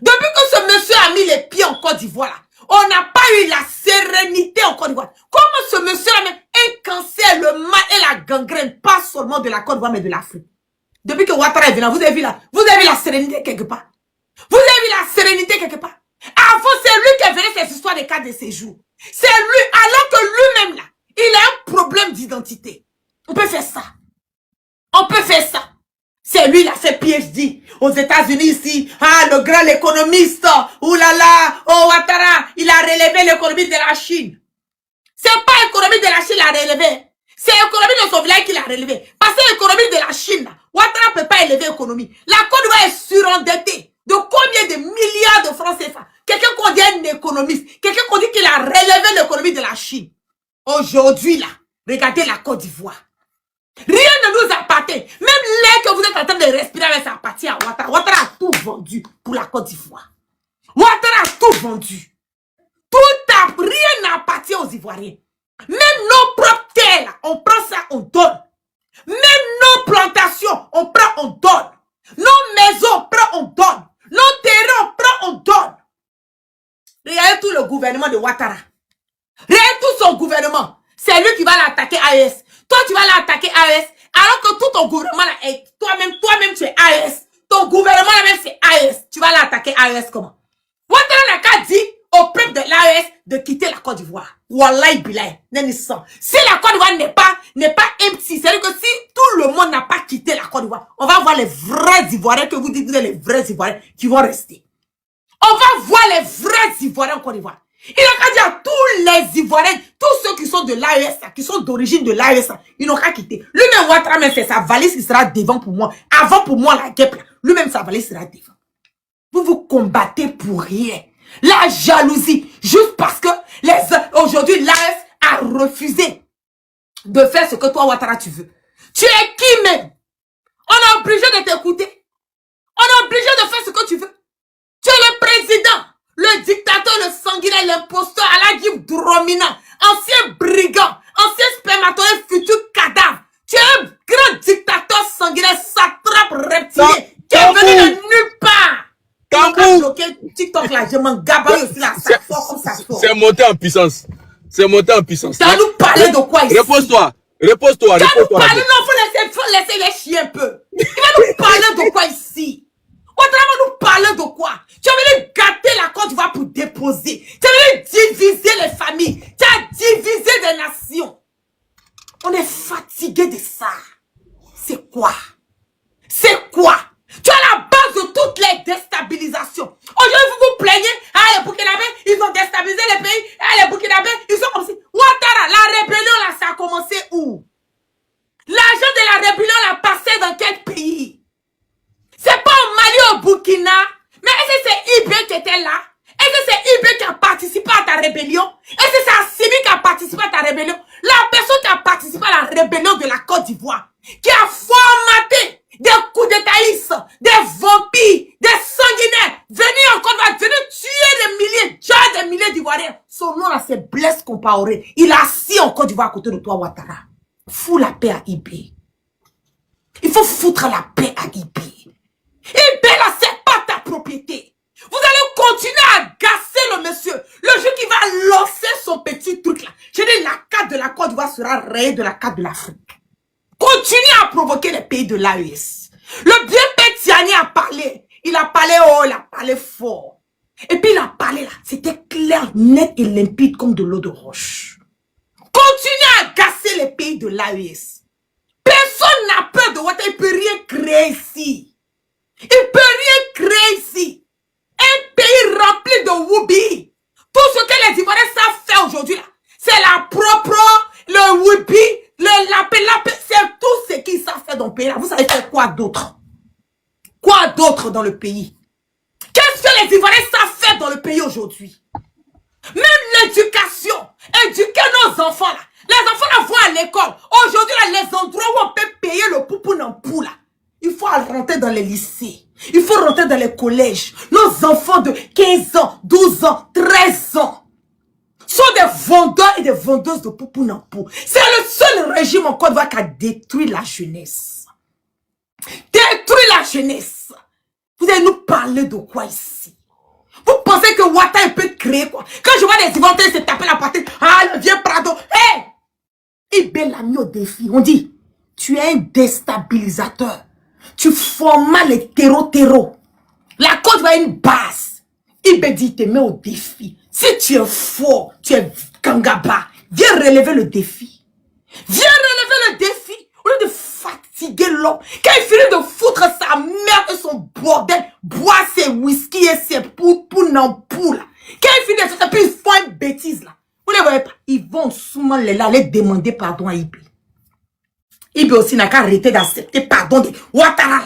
Depuis que ce monsieur a mis les pieds en Côte d'Ivoire là, on n'a pas eu la sérénité en Côte d'Ivoire. Comment ce monsieur a même un cancer, le mal et la gangrène, pas seulement de la Côte d'Ivoire, mais de l'Afrique. Depuis que Ouattara est venu, vous avez vu la sérénité quelque part. Vous avez vu la sérénité quelque part. Avant, c'est lui qui a venu ces histoires de cartes de séjour. C'est lui, alors que lui-même là, il a un problème d'identité. On peut faire ça. On peut faire ça. C'est lui, il a fait PhD aux États-Unis ici. Ah, le grand économiste. Oh là là. Oh, Ouattara, il a relevé l'économie de la Chine. C'est pas l'économie de la Chine qu'il a relevé. C'est l'économie de son village qu'il a relevé. Parce que l'économie de la Chine, Ouattara ne peut pas élever l'économie. La Côte d'Ivoire est surendettée. De combien de milliards de francs CFA? Quelqu'un qu'on dit un économiste, quelqu'un qu'on dit qu'il a relevé l'économie de la Chine. Aujourd'hui, là, regardez la Côte d'Ivoire. Rien ne nous appartient. Même l'air que vous êtes en train de respirer avec ça appartient à Ouattara. Ouattara a tout vendu pour la Côte d'Ivoire. Ouattara a tout vendu. Rien n'appartient aux Ivoiriens. Même nos propres terres, là, on prend ça, on donne. Même nos plantations, on prend, on donne. Nos maisons, on prend, on donne. Nos terrains, on prend, on donne. Regardez tout le gouvernement de Ouattara. Regardez tout son gouvernement. C'est lui qui va l'attaquer AES. Toi, tu vas l'attaquer AES. Alors que tout ton gouvernement, là, est toi-même, tu es AES. Ton gouvernement, là, même, c'est AES. Tu vas l'attaquer AES comment? Ouattara n'a qu'à dire au peuple de l'AES de quitter la Côte d'Ivoire. Wallahi bilay, si la Côte d'Ivoire n'est pas empty, c'est-à-dire que si tout le monde n'a pas quitté la Côte d'Ivoire, on va voir les vrais Ivoiriens que vous dites, vous êtes les vrais Ivoiriens qui vont rester. On va voir les vrais Ivoiriens en Côte d'Ivoire. Il n'a qu'à dire à tous les Ivoiriens, tous ceux qui sont de l'AES, qui sont d'origine de l'AES, ils n'ont qu'à quitter. Lui-même, Ouattara même fait sa valise qui sera devant pour moi. Avant pour moi, la guêpe, lui-même, sa valise sera devant. Vous vous combattez pour rien. La jalousie, juste parce que aujourd'hui l'AES a refusé de faire ce que toi, Ouattara, tu veux. Tu es qui même? On est obligé de t'écouter. On est obligé de faire ce que tu veux. Tu es le président, le dictateur, le sanguinaire, l'imposteur, Aladjib Dromina, ancien brigand, ancien spermatozoïde, futur cadavre. Tu es un grand dictateur sanguinaire, satrape reptilien, qui est venu de nulle part. TikTok là, je m'en gabaille aussi là, ça sort comme ça sort. C'est monté en puissance. C'est monté en puissance. Tu vas nous parler de quoi ici? Repose-toi. Repose-toi. Tu vas nous parler, non, faut laisser les chiens un peu. Il va nous parler de quoi ici? Ouattara va nous parler de quoi? Tu as venu gâter la Côte d'Ivoire pour déposer. Tu as venu diviser les familles. Tu as divisé des nations. On est fatigué de ça. C'est quoi? C'est quoi? Tu es à la base de toutes les déstabilisations. Aujourd'hui, vous vous plaignez, ah, les Burkinabés, ils ont déstabilisé les pays, ah, les Burkinabés, ils sont comme si. Ouattara, la rébellion là, ça a commencé où? L'argent de la rébellion l'a passé dans quel pays? C'est pas au Mali, au Burkina, mais est-ce que c'est IB qui était là? Est-ce que c'est IB qui a participé à ta rébellion? Est-ce que c'est Assimi qui a participé à ta rébellion? La personne qui a participé à la rébellion de la Côte d'Ivoire, qui a formaté des coups d'étaïs, des vampires, des sanguinaires, venus en Côte d'Ivoire, venus tuer des milliers, déjà des milliers d'Ivoiriens. Son nom là, c'est Blaise Compaoré. Il est assis en Côte d'Ivoire à côté de toi, Ouattara. Fous la paix à IB. Il faut foutre la paix à IB. IB là, c'est pas ta propriété. Vous allez continuer à agacer le monsieur. Le jour qui va lancer son petit truc là. Je dis, la carte de la Côte d'Ivoire sera rayée de la carte de l'Afrique. Continuez à provoquer les pays de l'AES. Le bien-père Tiani a parlé. Il a parlé haut, il a parlé fort. Et puis il a parlé là. C'était clair, net et limpide comme de l'eau de roche. Continuez à agacer les pays de l'AES. Personne n'a peur de Ouattara. Il ne peut rien créer ici. Il ne peut rien créer ici. Un pays rempli de woubi. Tout ce que les Ivoiriens savent faire aujourd'hui là, c'est la propre, le woubi, le lapé, c'est tout ce qu'ils savent faire dans le pays là. Vous savez faire quoi d'autre? Quoi d'autre dans le pays? Qu'est-ce que les Ivoiriens savent faire dans le pays aujourd'hui? Même l'éducation, éduquer nos enfants là. Les enfants là vont à l'école. Aujourd'hui là, les endroits où on peut payer le poupou en pou là. Il faut rentrer dans les lycées. Il faut rentrer dans les collèges. Nos enfants de 15 ans, 12 ans, 13 ans sont des vendeurs et des vendeuses de poupou en pou. C'est le seul régime en Côte d'Ivoire qui a détruit la jeunesse. Détruit la jeunesse. Vous allez nous parler de quoi ici? Vous pensez que Ouattara peut créer quoi? Quand je vois des Ivoiriens se taper la patate, ah, le vieux Prado, hé! Il l'a mis au défi. On dit, tu es un déstabilisateur. Tu formes les terreaux. La Côte d'Ivoire est une base. Il dit, il te met au défi. Si tu es fort, tu es Kangaba, viens relever le défi. Viens relever le défi. Au lieu de fatiguer l'homme. Quand il finit de foutre sa mère et son bordel, boire ses whisky et ses poupous en poule. Quand il finit de faire ça, puis ils font une bêtise là. Vous ne les voyez pas. Ils vont souvent aller demander pardon à Ibi. Ibi aussi n'a qu'à arrêter d'accepter pardon de Ouattara là.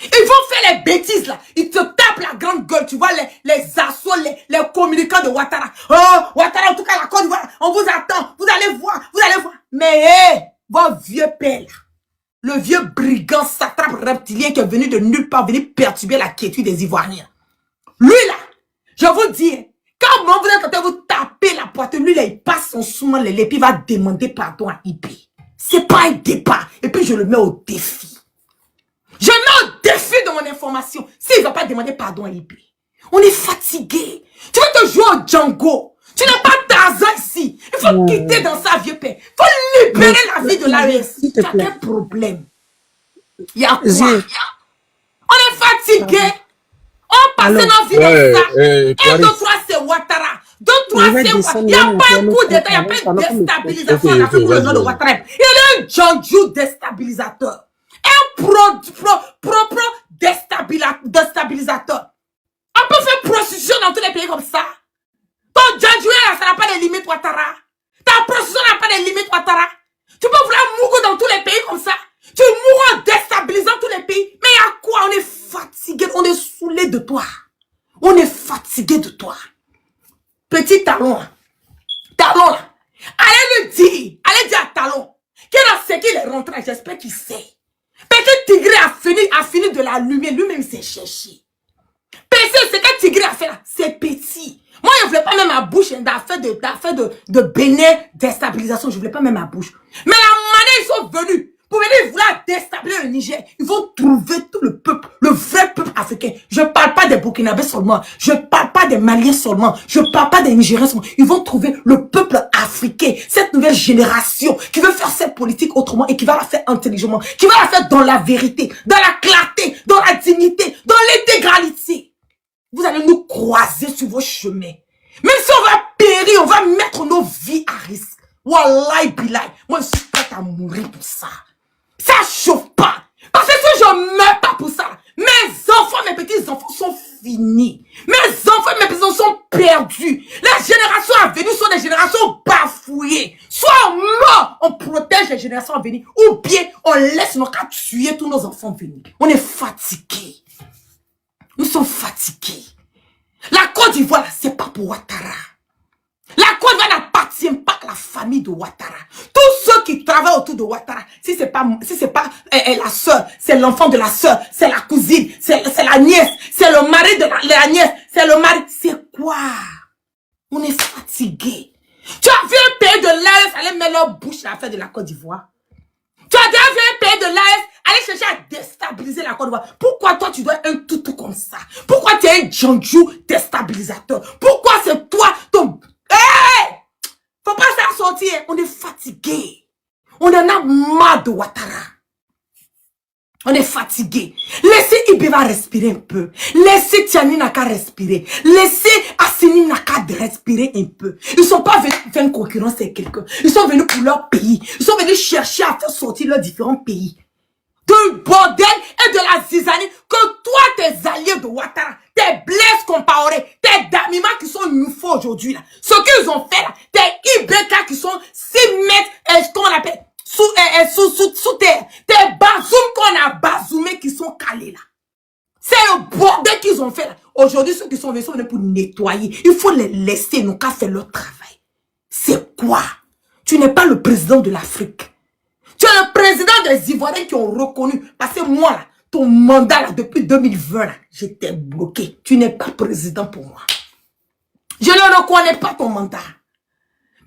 Ils vont faire les bêtises là. Ils te tapent la grande gueule. Tu vois les assauts, les communicants de Ouattara. Oh, Ouattara, en tout cas, la Côte d'Ivoire, on vous attend. Vous allez voir, vous allez voir. Mais, hé, votre vieux père là, le vieux brigand satrape reptilien qui est venu de nulle part, venir perturber la quiétude des Ivoiriens. Lui là, je vous dis, quand vous êtes en train de vous taper la poitrine, lui là, il passe son souvent les puis il va demander pardon à IP. C'est pas un débat. Et puis je le mets au défi. Je mets au défi de mon information. S'il ne va pas demander pardon à IP. On est fatigué. Tu vas te jouer au Django. Tu n'as pas Tarzan ici. Il faut quitter dans sa vieux père. Il faut libérer la vie de l'AES. Tu as quel problème? Il y a quoi? On est fatigué. On passe nos vies comme ça. 1, 2, 3, c'est Ouattara. 2, 3, c'est Ouattara. Il n'y a pas un coup d'état. Il n'y a pas une déstabilisation en Afrique pour le nom de Ouattara. Il est un Django déstabilisateur. Propre déstabilisateur. On peut faire prostitution dans tous les pays comme ça. Ton Django, ça n'a pas de limite, Ouattara. Ta prostitution n'a pas de limite, Ouattara. Tu peux vouloir mourir dans tous les pays comme ça. Tu mourras en déstabilisant tous les pays. Mais à quoi? On est fatigué, on est saoulé de toi. On est fatigué de toi. Petit Talon là. Talon là. Allez dire à Talon qu'il a ce qu'il est rentré, j'espère qu'il sait. Petit Tigré a fini de l'allumer, lui-même s'est cherché. PC, ce que Tigré a fait là, c'est petit. Moi, je ne voulais pas même ma bouche d'affaires de Bénin, déstabilisation, je ne voulais pas même ma bouche. Mais la manière ils sont venus pour venir vouloir déstabiliser le Niger, ils vont trouver tout le peuple, le vrai peuple africain. Je ne parle pas des Burkinabés seulement, je ne parle pas des Maliens seulement, je ne parle pas des Nigériens seulement. Ils vont trouver le peuple africain, cette nouvelle génération qui veut faire cette politique autrement et qui va la faire intelligemment, qui va la faire dans la vérité, dans la clarté, dans la dignité, dans l'intégralité. Vous allez nous croiser sur vos chemins. Même si on va périr, on va mettre nos vies à risque. Wallahi bilay, moi je suis prête à mourir pour ça. Ça chauffe pas. Parce que si je ne meurs pas pour ça, mes enfants, mes petits-enfants sont finis. Mes enfants, mes petits-enfants sont perdus. Les générations à venir sont des générations bafouillées. Soit on meurt, on protège les générations à venir, ou bien on laisse nos cas tuer tous nos enfants venir. On est fatigués. Nous sommes fatigués. La Côte d'Ivoire, c'est pas pour Ouattara. La Côte d'Ivoire n'appartient pas à la famille de Ouattara. Tous ceux qui travaillent autour de Ouattara, si c'est pas la soeur, c'est l'enfant de la soeur, c'est la cousine, c'est la nièce, c'est le mari de la nièce, c'est le mari. C'est quoi? On est fatigués. Tu as vu un pays de l'AES aller mettre leur bouche à la fin de la Côte d'Ivoire? Tu as déjà vu un pays de l'AES aller chercher à déstabiliser la Côte d'Ivoire? Pourquoi toi tu dois être un toutou comme ça? Pourquoi tu es un Django déstabilisateur? Pourquoi c'est toi ton... Hey! Faut pas s'en sortir. On est fatigué. On en a marre de Ouattara. On est fatigué. Laissez Ibeba respirer un peu. Laissez Tiani Naka respirer. Laissez Assini Naka respirer un peu. Ils ne sont pas venus faire une concurrence avec quelqu'un. Ils sont venus pour leur pays. Ils sont venus chercher à faire sortir leurs différents pays de bordel et de la zizanie que toi, tes alliés de Ouattara, tes Blaise Compaoré, tes Damima qui sont nouveaux aujourd'hui là, ce qu'ils ont fait là, tes Ibeka qui sont 6 mètres, ce qu'on appelle, sous terre, tes Bazoum qu'on a bazoumés qui sont calés là. C'est le bordel qu'ils ont fait là. Aujourd'hui, ceux qui sont venus pour nettoyer. Il faut les laisser, nous qu'à faire leur travail. C'est quoi? Tu n'es pas le président de l'Afrique. Tu es le président des Ivoiriens qui ont reconnu. Parce que moi, là, ton mandat, là, depuis 2020, là, j'étais bloqué. Tu n'es pas président pour moi. Je ne reconnais pas ton mandat.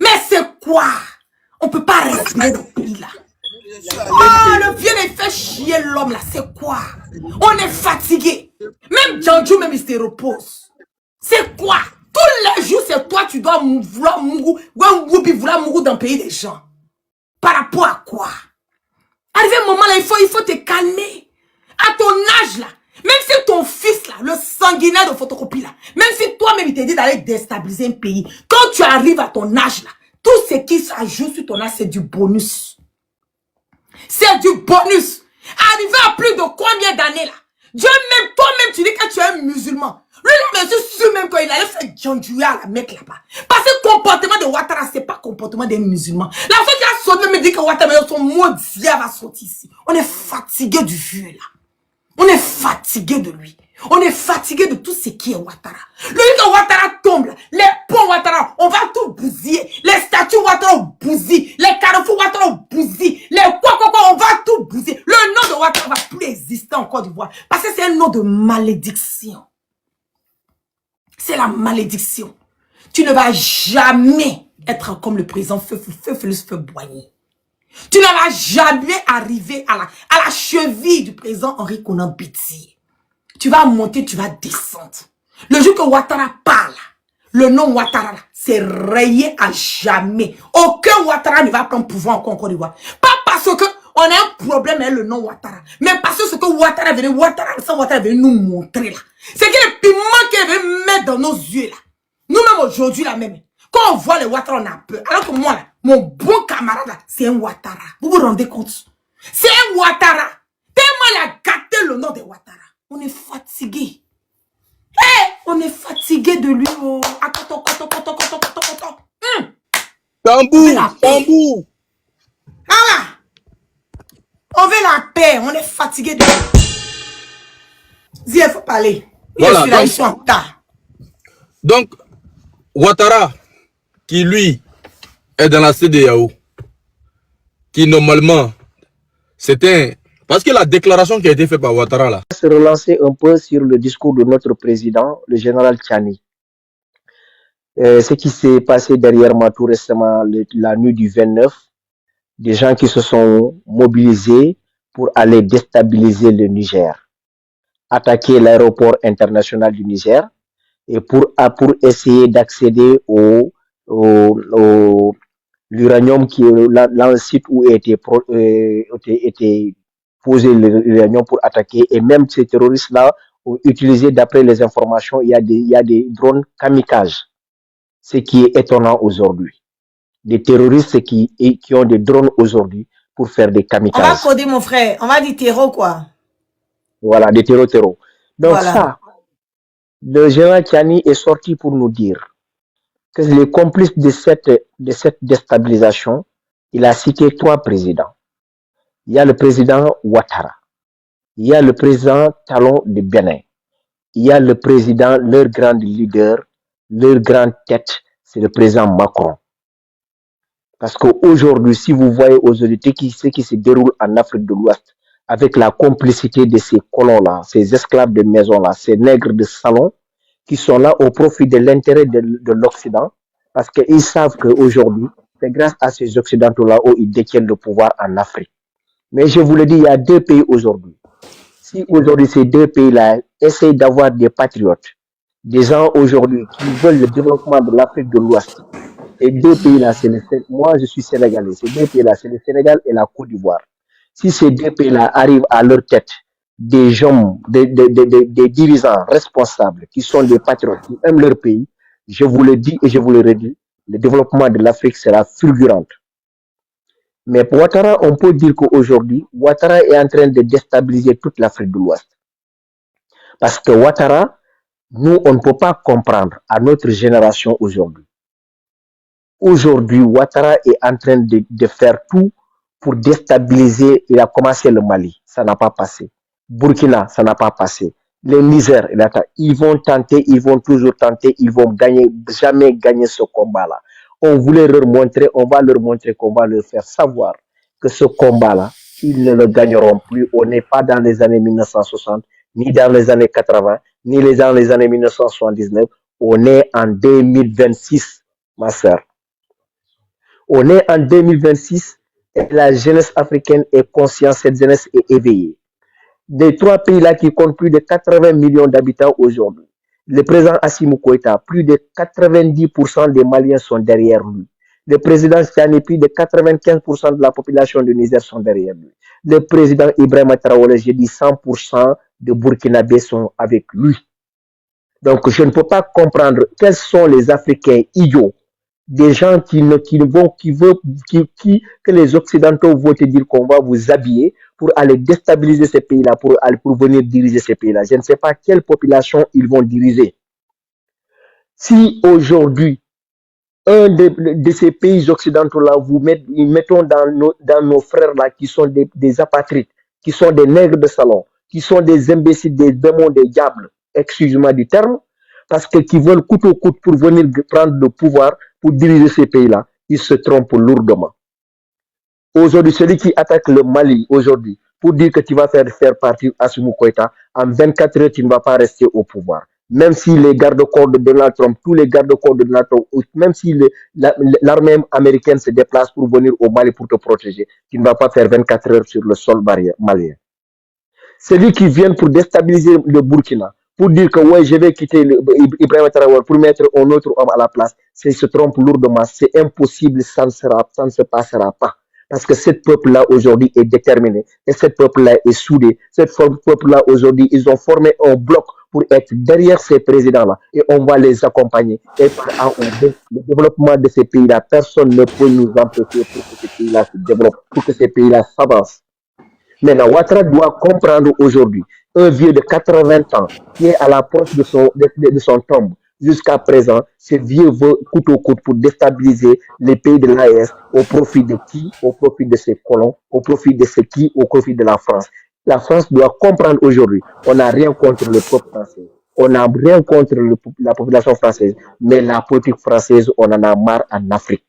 Mais c'est quoi? On ne peut pas respirer dans ce pays-là. Oh, le vieux il fait chier l'homme, là. C'est quoi? On est fatigué. Même Django, même il se repose. C'est quoi? Tous les jours, c'est toi, tu dois vouloir mourir dans le pays des gens. Par rapport à quoi? Arrivé un moment là, il faut te calmer. À ton âge là, même si ton fils là, le sanguinaire de photocopie là, même si toi-même il te dit d'aller déstabiliser un pays, quand tu arrives à ton âge là, tout ce qui s'ajoute sur ton âge, c'est du bonus. C'est du bonus. Arrivé à plus de combien d'années là? Dieu même, toi-même tu dis que tu es un musulman. Lui là, je suis sûr même quand il allait faire Djandjouya à la Mecque là-bas. Parce que le comportement de Ouattara, c'est pas le comportement des musulmans. La fois qu'il a sauté, me dit que Ouattara, son maudit va sortir ici. On est fatigué du vieux là. On est fatigué de lui. On est fatigué de tout ce qui est Ouattara. Le jour que Ouattara tombe, les ponts Ouattara, on va tout bousiller. Les statues Ouattara, on bousille. Les carrefours Ouattara, on bousille. Les quoi, on va tout bousiller. Le nom de Ouattara va plus exister en Côte d'Ivoire. Parce que c'est un nom de malédiction. C'est la malédiction. Tu ne vas jamais être comme le président Félix Boigny. Tu ne vas jamais arriver à la cheville du président Henri Konan Bédié. Tu vas monter, tu vas descendre. Le jour que Ouattara parle, le nom Ouattara, c'est rayé à jamais. Aucun Ouattara ne va prendre pouvoir encore en Côte d'Ivoire. Pas parce que on a un problème avec le nom Ouattara, mais parce que ce que Ouattara veut nous montrer là. C'est que le piment qu'il veut mettre dans nos yeux là. Nous-mêmes aujourd'hui là même, quand on voit les Ouattara, on a peur. Alors que moi là, mon bon camarade là, c'est un Ouattara. Vous vous rendez compte? C'est un Ouattara. Tellement il a gâté le nom de Ouattara. On est fatigué. On est fatigué de lui. Oh. Tambou. Ah, on veut la paix. On est fatigué de lui. Dis, il faut parler. Voilà, je suis là, en retard. Donc, Ouattara, qui lui est dans la CEDEAO, qui normalement, c'était... Parce que la déclaration qui a été faite par Ouattara là. Se relancer un peu sur le discours de notre président, le général Tchani. Ce qui s'est passé derrière moi tout récemment, la nuit du 29, des gens qui se sont mobilisés pour aller déstabiliser le Niger, attaquer l'aéroport international du Niger et pour essayer d'accéder au l'uranium qui est dans le site où était posé l'uranium pour attaquer. Et même ces terroristes-là ont utilisé, d'après les informations, il y a des drones kamikazes. Ce qui est étonnant aujourd'hui. Des terroristes qui ont des drones aujourd'hui pour faire des kamikazes. On va coder, mon frère. On va dire terreau, quoi. Voilà, des terreaux. Donc voilà. Ça, le général Tchani est sorti pour nous dire que les complices de cette déstabilisation, il a cité 3 présidents. Il y a le président Ouattara, il y a le président Talon de Bénin, il y a le président, leur grand leader, leur grande tête, c'est le président Macron. Parce qu'aujourd'hui, si vous voyez aujourd'hui ce qui se déroule en Afrique de l'Ouest, avec la complicité de ces colons-là, ces esclaves de maison-là, ces nègres de salon, qui sont là au profit de l'intérêt de l'Occident, parce qu'ils savent qu'aujourd'hui, c'est grâce à ces Occidentaux-là où ils détiennent le pouvoir en Afrique. Mais je vous le dis, il y a 2 pays aujourd'hui. Si aujourd'hui ces 2 pays-là essayent d'avoir des patriotes, des gens aujourd'hui qui veulent le développement de l'Afrique de l'Ouest, ces 2 pays-là, moi je suis sénégalais, ces 2 pays-là, c'est le Sénégal et la Côte d'Ivoire. Si ces 2 pays-là arrivent à leur tête des gens, des dirigeants responsables qui sont des patriotes, qui aiment leur pays, je vous le dis et je vous le redis, le développement de l'Afrique sera fulgurant. Mais pour Ouattara, on peut dire qu'aujourd'hui, Ouattara est en train de déstabiliser toute l'Afrique de l'Ouest. Parce que Ouattara, nous, on ne peut pas comprendre à notre génération aujourd'hui. Aujourd'hui, Ouattara est en train de faire tout pour déstabiliser. Il a commencé le Mali, ça n'a pas passé. Burkina, ça n'a pas passé. Le Niger, ils vont tenter, ils vont toujours tenter, ils vont jamais gagner ce combat-là. On voulait leur montrer, on va leur montrer qu'on va leur faire savoir que ce combat-là, ils ne le gagneront plus. On n'est pas dans les années 1960, ni dans les années 80, ni dans les années 1979. On est en 2026, ma sœur. On est en 2026 et la jeunesse africaine est consciente, cette jeunesse est éveillée. Des 3 pays-là qui comptent plus de 80 millions d'habitants aujourd'hui. Le président Assimi Goïta, plus de 90% des Maliens sont derrière lui. Le président Tchani, plus de 95% de la population du Niger sont derrière lui. Le président Ibrahima Traoré, j'ai dit 100% de Burkinabés sont avec lui. Donc je ne peux pas comprendre quels sont les Africains idiots, des gens que les Occidentaux vont te dire qu'on va vous habiller pour aller déstabiliser ces pays-là, pour venir diriger ces pays-là. Je ne sais pas quelle population ils vont diriger. Si aujourd'hui, un de ces pays occidentaux-là, mettons dans nos frères-là qui sont des apatrides, qui sont des nègres de salon, qui sont des imbéciles, des démons, des diables, excusez-moi du terme, parce qu'ils veulent coûte au coûte pour venir prendre le pouvoir, pour diriger ces pays-là, ils se trompent lourdement. Aujourd'hui, celui qui attaque le Mali aujourd'hui, pour dire que tu vas faire partie Assimi Goïta, en 24 heures, tu ne vas pas rester au pouvoir. Même si les gardes-corps de Donald Trump, tous les gardes-corps de Donald Trump, même si l'armée américaine se déplace pour venir au Mali pour te protéger, tu ne vas pas faire 24 heures sur le sol malien. Celui qui vient pour déstabiliser le Burkina, pour dire que ouais, je vais quitter Ibrahim Traoré pour mettre un autre homme à la place, c'est se trompe lourdement. C'est impossible, ça ne se passera pas. Parce que ce peuple-là aujourd'hui est déterminé et ce peuple-là est soudé. Ce peuple-là aujourd'hui, ils ont formé un bloc pour être derrière ces présidents-là et on va les accompagner. Et par A ou B, le développement de ces pays-là, personne ne peut nous empêcher pour que ces pays-là se développent, pour que ces pays-là s'avancent. Maintenant, Ouattara doit comprendre aujourd'hui, un vieux de 80 ans qui est à l'approche de son tombe, jusqu'à présent, ce vieux veut coûte au coûte pour déstabiliser les pays de l'AES au profit de qui? Au profit de ses colons, au profit de ce qui? Au profit de la France. La France doit comprendre aujourd'hui, on n'a rien contre le peuple français, on n'a rien contre la population française, mais la politique française, on en a marre en Afrique.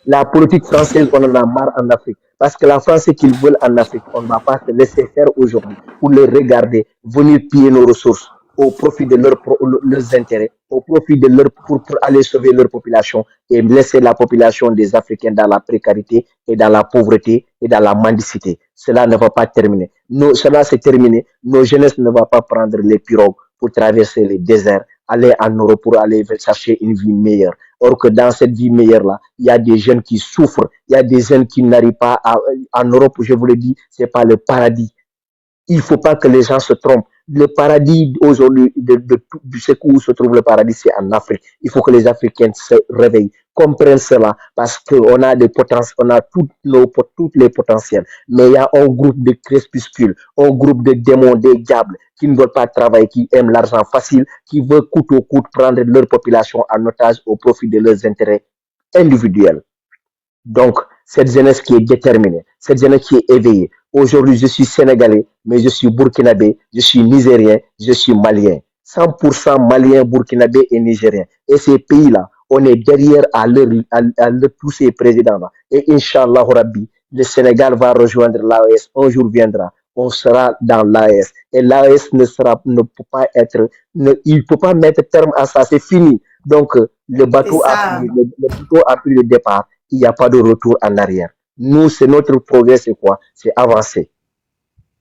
La politique française, on en a marre en Afrique. Parce que la France, ce qu'ils veulent en Afrique, on ne va pas se laisser faire aujourd'hui pour les regarder, venir piller nos ressources au profit de leurs intérêts, au profit de pour aller sauver leur population et laisser la population des Africains dans la précarité et dans la pauvreté et dans la mendicité. Cela ne va pas terminer. Cela s'est terminé. Nos jeunesses ne vont pas prendre les pirogues pour traverser les déserts, aller en Europe pour aller chercher une vie meilleure. Or que dans cette vie meilleure-là, il y a des jeunes qui souffrent, il y a des jeunes qui n'arrivent pas en Europe, je vous le dis, c'est pas le paradis. Il faut pas que les gens se trompent. Le paradis aujourd'hui, de ce où se trouve le paradis, c'est en Afrique. Il faut que les Africains se réveillent, comprennent cela, parce qu'on a des potentiels, on a tous les potentiels. Mais il y a un groupe de crépuscules, un groupe de démons, des diables, qui ne veulent pas travailler, qui aiment l'argent facile, qui veulent coûte au coûte prendre leur population en otage au profit de leurs intérêts individuels. Donc, cette jeunesse qui est déterminée, cette jeunesse qui est éveillée. Aujourd'hui, je suis sénégalais, mais je suis burkinabé, je suis nigérien, je suis malien. 100% malien, burkinabé et nigérien. Et ces pays-là, on est derrière à tous ces présidents-là. Et Inch'Allah Rabbi, le Sénégal va rejoindre l'AES. Un jour viendra, on sera dans l'AES. Et l'AES ne peut pas être, il peut pas mettre terme à ça, c'est fini. Donc, le bateau a pris le départ. Il n'y a pas de retour en arrière. Nous, c'est notre progrès, c'est quoi? C'est avancer.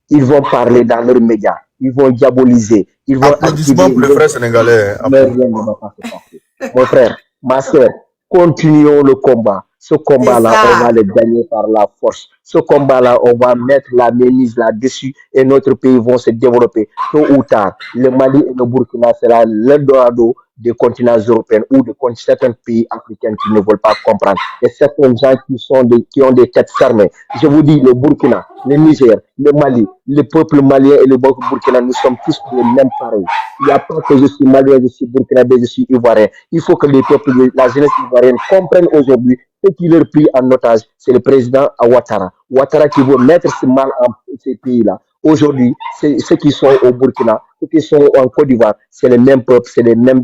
Ils vont parler dans leurs médias, ils vont diaboliser, ils vont applaudissements pour le frère sénégalais. Mais rien ne va pas se passer. Mon frère, ma soeur, continuons le combat. Ce combat-là, on va le gagner par la force. Ce combat-là, on va mettre la mainmise là-dessus et notre pays va se développer. Tôt ou tard, le Mali et le Burkina sera l'Eldorado des continents européens ou de certains pays africains qui ne veulent pas comprendre. Et certains gens qui ont des têtes fermées. Je vous dis, le Burkina, le Niger, le Mali, le peuple malien et le peuple burkina, nous sommes tous les mêmes pareils. Il n'y a pas que je suis malien, je suis burkinabé, je suis ivoirien. Il faut que les peuples, la jeunesse ivoirienne comprenne aujourd'hui ce qui leur prie en otage, c'est le président Ouattara. Ouattara qui veut mettre ce mal en ces pays-là. Aujourd'hui, ceux qui sont au Burkina, ceux qui sont en Côte d'Ivoire, c'est les mêmes peuples, c'est les mêmes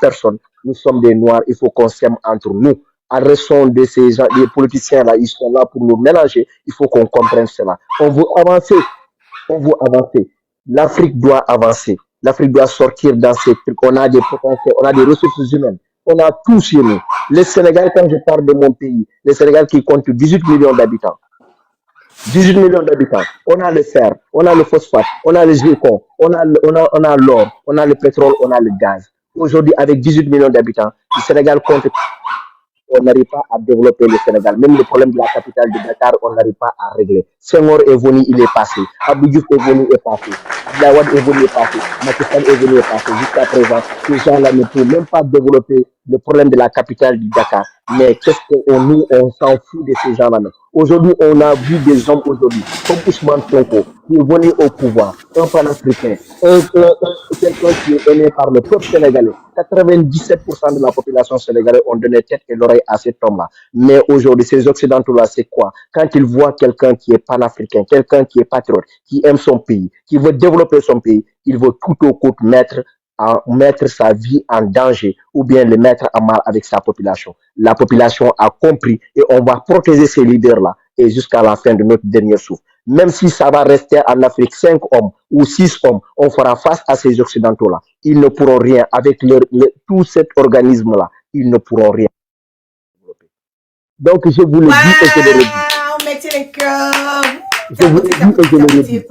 personnes. Nous sommes des Noirs, il faut qu'on s'aime entre nous. Arrêtons de ces gens, les politiciens-là, ils sont là pour nous mélanger. Il faut qu'on comprenne cela. On veut avancer. L'Afrique doit avancer. L'Afrique doit sortir dans ces trucs. On a des potentiels, on a des ressources humaines. On a tout chez nous. Le Sénégal, quand je parle de mon pays, le Sénégal qui compte 18 millions d'habitants. 18 millions d'habitants. On a le fer, on a le phosphate, on a le zircon, on a l'or, on a le pétrole, on a le gaz. Aujourd'hui, avec 18 millions d'habitants, le Sénégal compte. On n'arrive pas à développer le Sénégal. Même le problème de la capitale de Dakar, on n'arrive pas à régler. Senghor est venu, il est passé. Abdou Diouf est venu, il est passé. Abdoulaye Wade est venu, il est passé. Macky Sall est venu, il est passé. Jusqu'à présent, ces gens-là ne peuvent même pas développer le problème de la capitale du Dakar. Mais qu'est-ce qu'on nous, on s'en fout de ces gens-là. Aujourd'hui, on a vu des hommes aujourd'hui, comme Ousmane Sonko, qui est venu au pouvoir, un panafricain, quelqu'un qui est aimé par le peuple sénégalais. 97% de la population sénégalaise ont donné tête et l'oreille à cet homme-là. Mais aujourd'hui, ces Occidentaux-là, c'est quoi? Quand ils voient quelqu'un qui est panafricain, quelqu'un qui est patriote, qui aime son pays, qui veut développer son pays, il veut tout au coût mettre sa vie en danger ou bien le mettre en mal avec sa population. La population a compris et on va protéger ces leaders-là et jusqu'à la fin de notre dernier souffle. Même si ça va rester en Afrique 5 hommes ou 6 hommes, on fera face à ces Occidentaux-là. Ils ne pourront rien avec tout cet organisme-là. Ils ne pourront rien. Donc je vous le dis et je le redis. Mettez les cœurs. Je vous le dis et je le redis.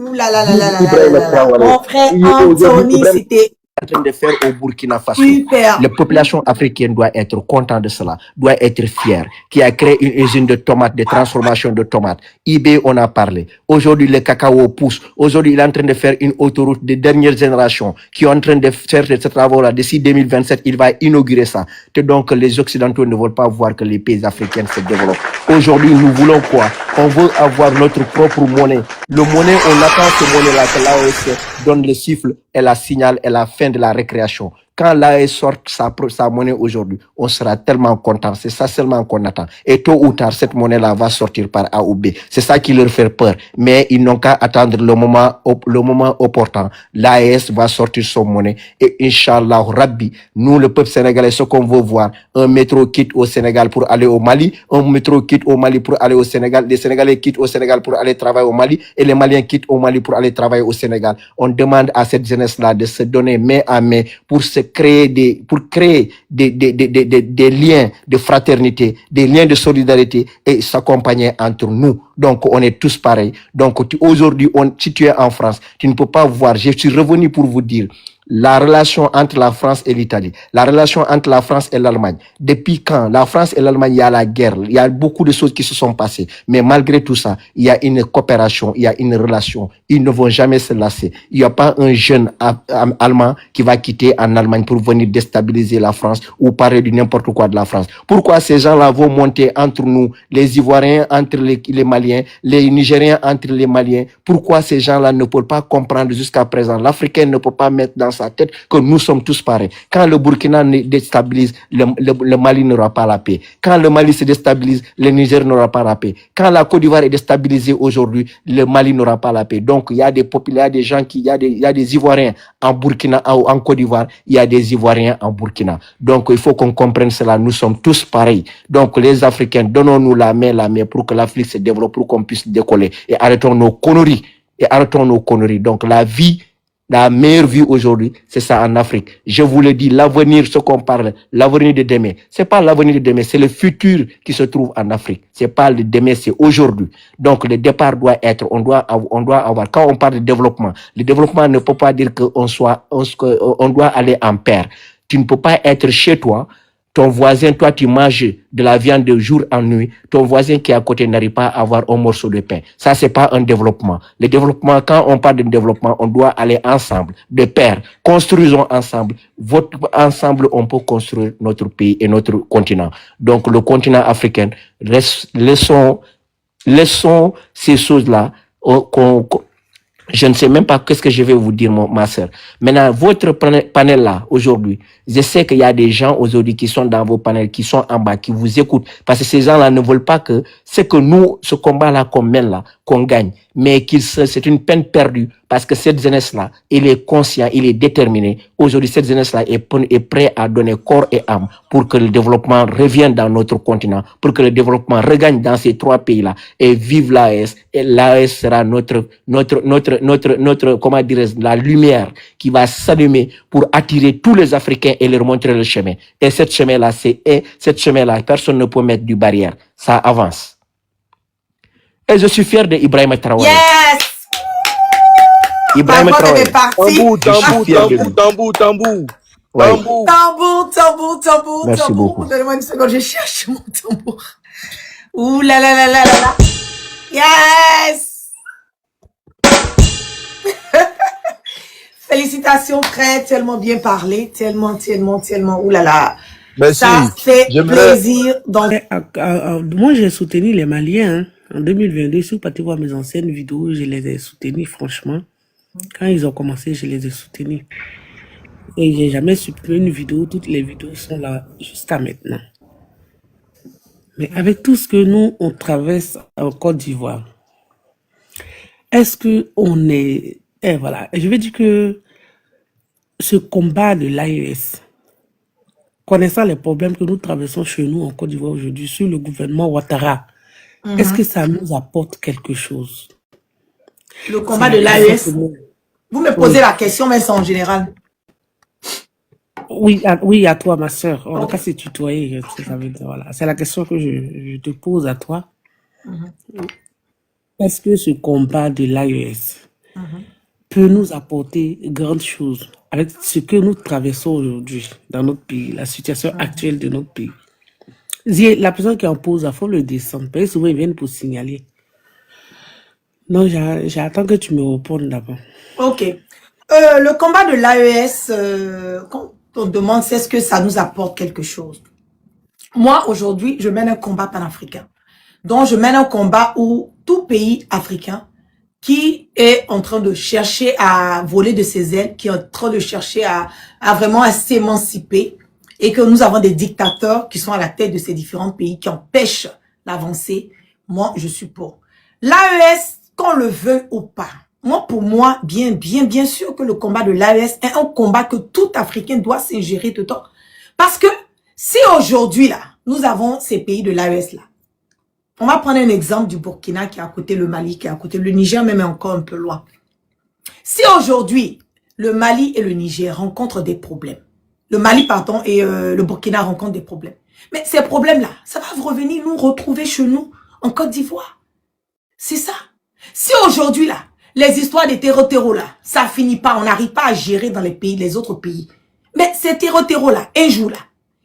Mon frère Anthony, c'était en train de faire au Burkina Faso. Super. La population africaine doit être contente de cela, doit être fière, qui a créé une usine de tomates, de transformation de tomates. eBay, on a parlé. Aujourd'hui, le cacao pousse. Aujourd'hui, il est en train de faire une autoroute de dernière génération qui est en train de faire ce travaux-là. D'ici 2027, il va inaugurer ça. Et donc, les Occidentaux ne veulent pas voir que les pays africains se développent. Aujourd'hui, nous voulons quoi? On veut avoir notre propre monnaie. Le monnaie, on attend ce monnaie-là que l'AOS donne le siffle et la signale et la fin de la récréation. Quand l'AE sort sa monnaie aujourd'hui, on sera tellement content. C'est ça seulement qu'on attend. Et tôt ou tard, cette monnaie-là va sortir par A ou B. C'est ça qui leur fait peur. Mais ils n'ont qu'à attendre le moment opportun. L'AES va sortir son monnaie. Et Inch'Allah, Rabbi, nous, le peuple sénégalais, ce qu'on veut voir, un métro quitte au Sénégal pour aller au Mali, un métro quitte au Mali pour aller au Sénégal, les Sénégalais quittent au Sénégal pour aller travailler au Mali, et les Maliens quittent au Mali pour aller travailler au Sénégal. On demande à cette jeunesse-là de se donner main à main pour créer des liens de fraternité, des liens de solidarité et s'accompagner entre nous. Donc, on est tous pareils. Donc, aujourd'hui, si tu es en France, tu ne peux pas voir. Je suis revenu pour vous dire la relation entre la France et l'Italie, la relation entre la France et l'Allemagne. Depuis quand la France et l'Allemagne, il y a la guerre, il y a beaucoup de choses qui se sont passées. Mais malgré tout ça, il y a une coopération, il y a une relation. Ils ne vont jamais se lasser. Il n'y a pas un jeune Allemand qui va quitter en Allemagne pour venir déstabiliser la France ou parler de n'importe quoi de la France. Pourquoi ces gens-là vont monter entre nous, les Ivoiriens entre les Maliens, les Nigériens entre les Maliens? Pourquoi ces gens-là ne peuvent pas comprendre jusqu'à présent? L'Africain ne peut pas mettre dans sa tête que nous sommes tous pareils. Quand le Burkina se déstabilise, le Mali n'aura pas la paix. Quand le Mali se déstabilise, le Niger n'aura pas la paix. Quand la Côte d'Ivoire est déstabilisée aujourd'hui, le Mali n'aura pas la paix. Donc, il y a des gens il y a des Ivoiriens en Burkina, en Côte d'Ivoire, il y a des Ivoiriens en Burkina. Donc, il faut qu'on comprenne cela. Nous sommes tous pareils. Donc, les Africains, donnons-nous la main pour que l'Afrique se développe, pour qu'on puisse décoller. Et arrêtons nos conneries. Donc, la meilleure vie aujourd'hui, c'est ça en Afrique. Je vous le dis, l'avenir, ce qu'on parle, l'avenir de demain, c'est pas l'avenir de demain, c'est le futur qui se trouve en Afrique. C'est pas le demain, c'est aujourd'hui. Donc le départ doit être, on doit avoir. Quand on parle de développement, le développement ne peut pas dire qu'on doit aller en paire. Tu ne peux pas être chez toi. Ton voisin, toi, tu manges de la viande de jour en nuit. Ton voisin qui est à côté n'arrive pas à avoir un morceau de pain. Ça, c'est pas un développement. Le développement, quand on parle de développement, on doit aller ensemble, de pair. Construisons ensemble. Ensemble, on peut construire notre pays et notre continent. Donc, le continent africain, laissons ces choses-là je ne sais même pas qu'est-ce que je vais vous dire, ma sœur. Maintenant, votre panel là, aujourd'hui, je sais qu'il y a des gens aujourd'hui qui sont dans vos panels, qui sont en bas, qui vous écoutent. Parce que ces gens-là ne veulent pas que ce combat-là qu'on mène là, qu'on gagne. Mais c'est une peine perdue. Parce que cette jeunesse-là, il est conscient, il est déterminé. Aujourd'hui, cette jeunesse-là est prêt à donner corps et âme pour que le développement revienne dans notre continent, pour que le développement regagne dans ces trois pays-là. Et vive l'AES. Et l'AES sera notre, comment dirais-je, la lumière qui va s'allumer pour attirer tous les Africains et leur montrer le chemin. Et cette chemin-là, personne ne peut mettre du barrière. Ça avance. Et je suis fier de Ibrahima Traoré. Yes! Ibrahima Traoré. Tambour. Merci beaucoup. Donnez-moi une seconde, je cherche mon tambour. Ouh là là là là là. Yes! Félicitations, frère, tellement bien parlé, tellement. Ouh là là. Merci. Ça fait J'aimerais... plaisir. Donc... Moi, j'ai soutenu les Maliens. Hein. En 2022, si vous partez voir mes anciennes vidéos, je les ai soutenus, franchement. Quand ils ont commencé, je les ai soutenus. Et j'ai jamais supprimé une vidéo. Toutes les vidéos sont là jusqu'à maintenant. Mais avec tout ce que nous, on traverse en Côte d'Ivoire, est-ce que on est... Et voilà, je veux dire que ce combat de l'AES, connaissant les problèmes que nous traversons chez nous en Côte d'Ivoire aujourd'hui, sur le gouvernement Ouattara, est-ce que ça nous apporte quelque chose? Le combat de l'AES, vous me posez la question, mais c'est en général. Oui, à toi, ma soeur. On va pas se tutoyer. Voilà. C'est la question que je te pose à toi. Est-ce que ce combat de l'AES peut nous apporter grandes choses avec ce que nous traversons aujourd'hui dans notre pays, la situation actuelle de notre pays? La personne qui en pose, il faut le descendre. Parce que souvent, ils viennent pour signaler. Non, j'attends que tu me répondes d'abord. Ok. Le combat de l'AES, quand on demande c'est est-ce que ça nous apporte quelque chose. Moi, aujourd'hui, je mène un combat panafricain. Donc, je mène un combat où tout pays africain qui est en train de chercher à voler de ses ailes, qui est en train de chercher à vraiment à s'émanciper, et que nous avons des dictateurs qui sont à la tête de ces différents pays qui empêchent l'avancée, moi, je suis pour. L'AES, qu'on le veuille ou pas, moi, pour moi, bien sûr que le combat de l'AES est un combat que tout Africain doit s'ingérer tout le temps. Parce que si aujourd'hui, là, nous avons ces pays de l'AES, là, on va prendre un exemple du Burkina qui est à côté, le Mali qui est à côté, le Niger même est encore un peu loin. Si aujourd'hui, le Mali et le Niger rencontrent des problèmes, le Mali, pardon, et le Burkina rencontrent des problèmes, mais ces problèmes-là, ça va revenir nous retrouver chez nous, en Côte d'Ivoire. C'est ça. Si aujourd'hui, là, les histoires des terreaux là, ça finit pas, on n'arrive pas à gérer dans les pays, les autres pays. Mais ces terreaux là, un jour là,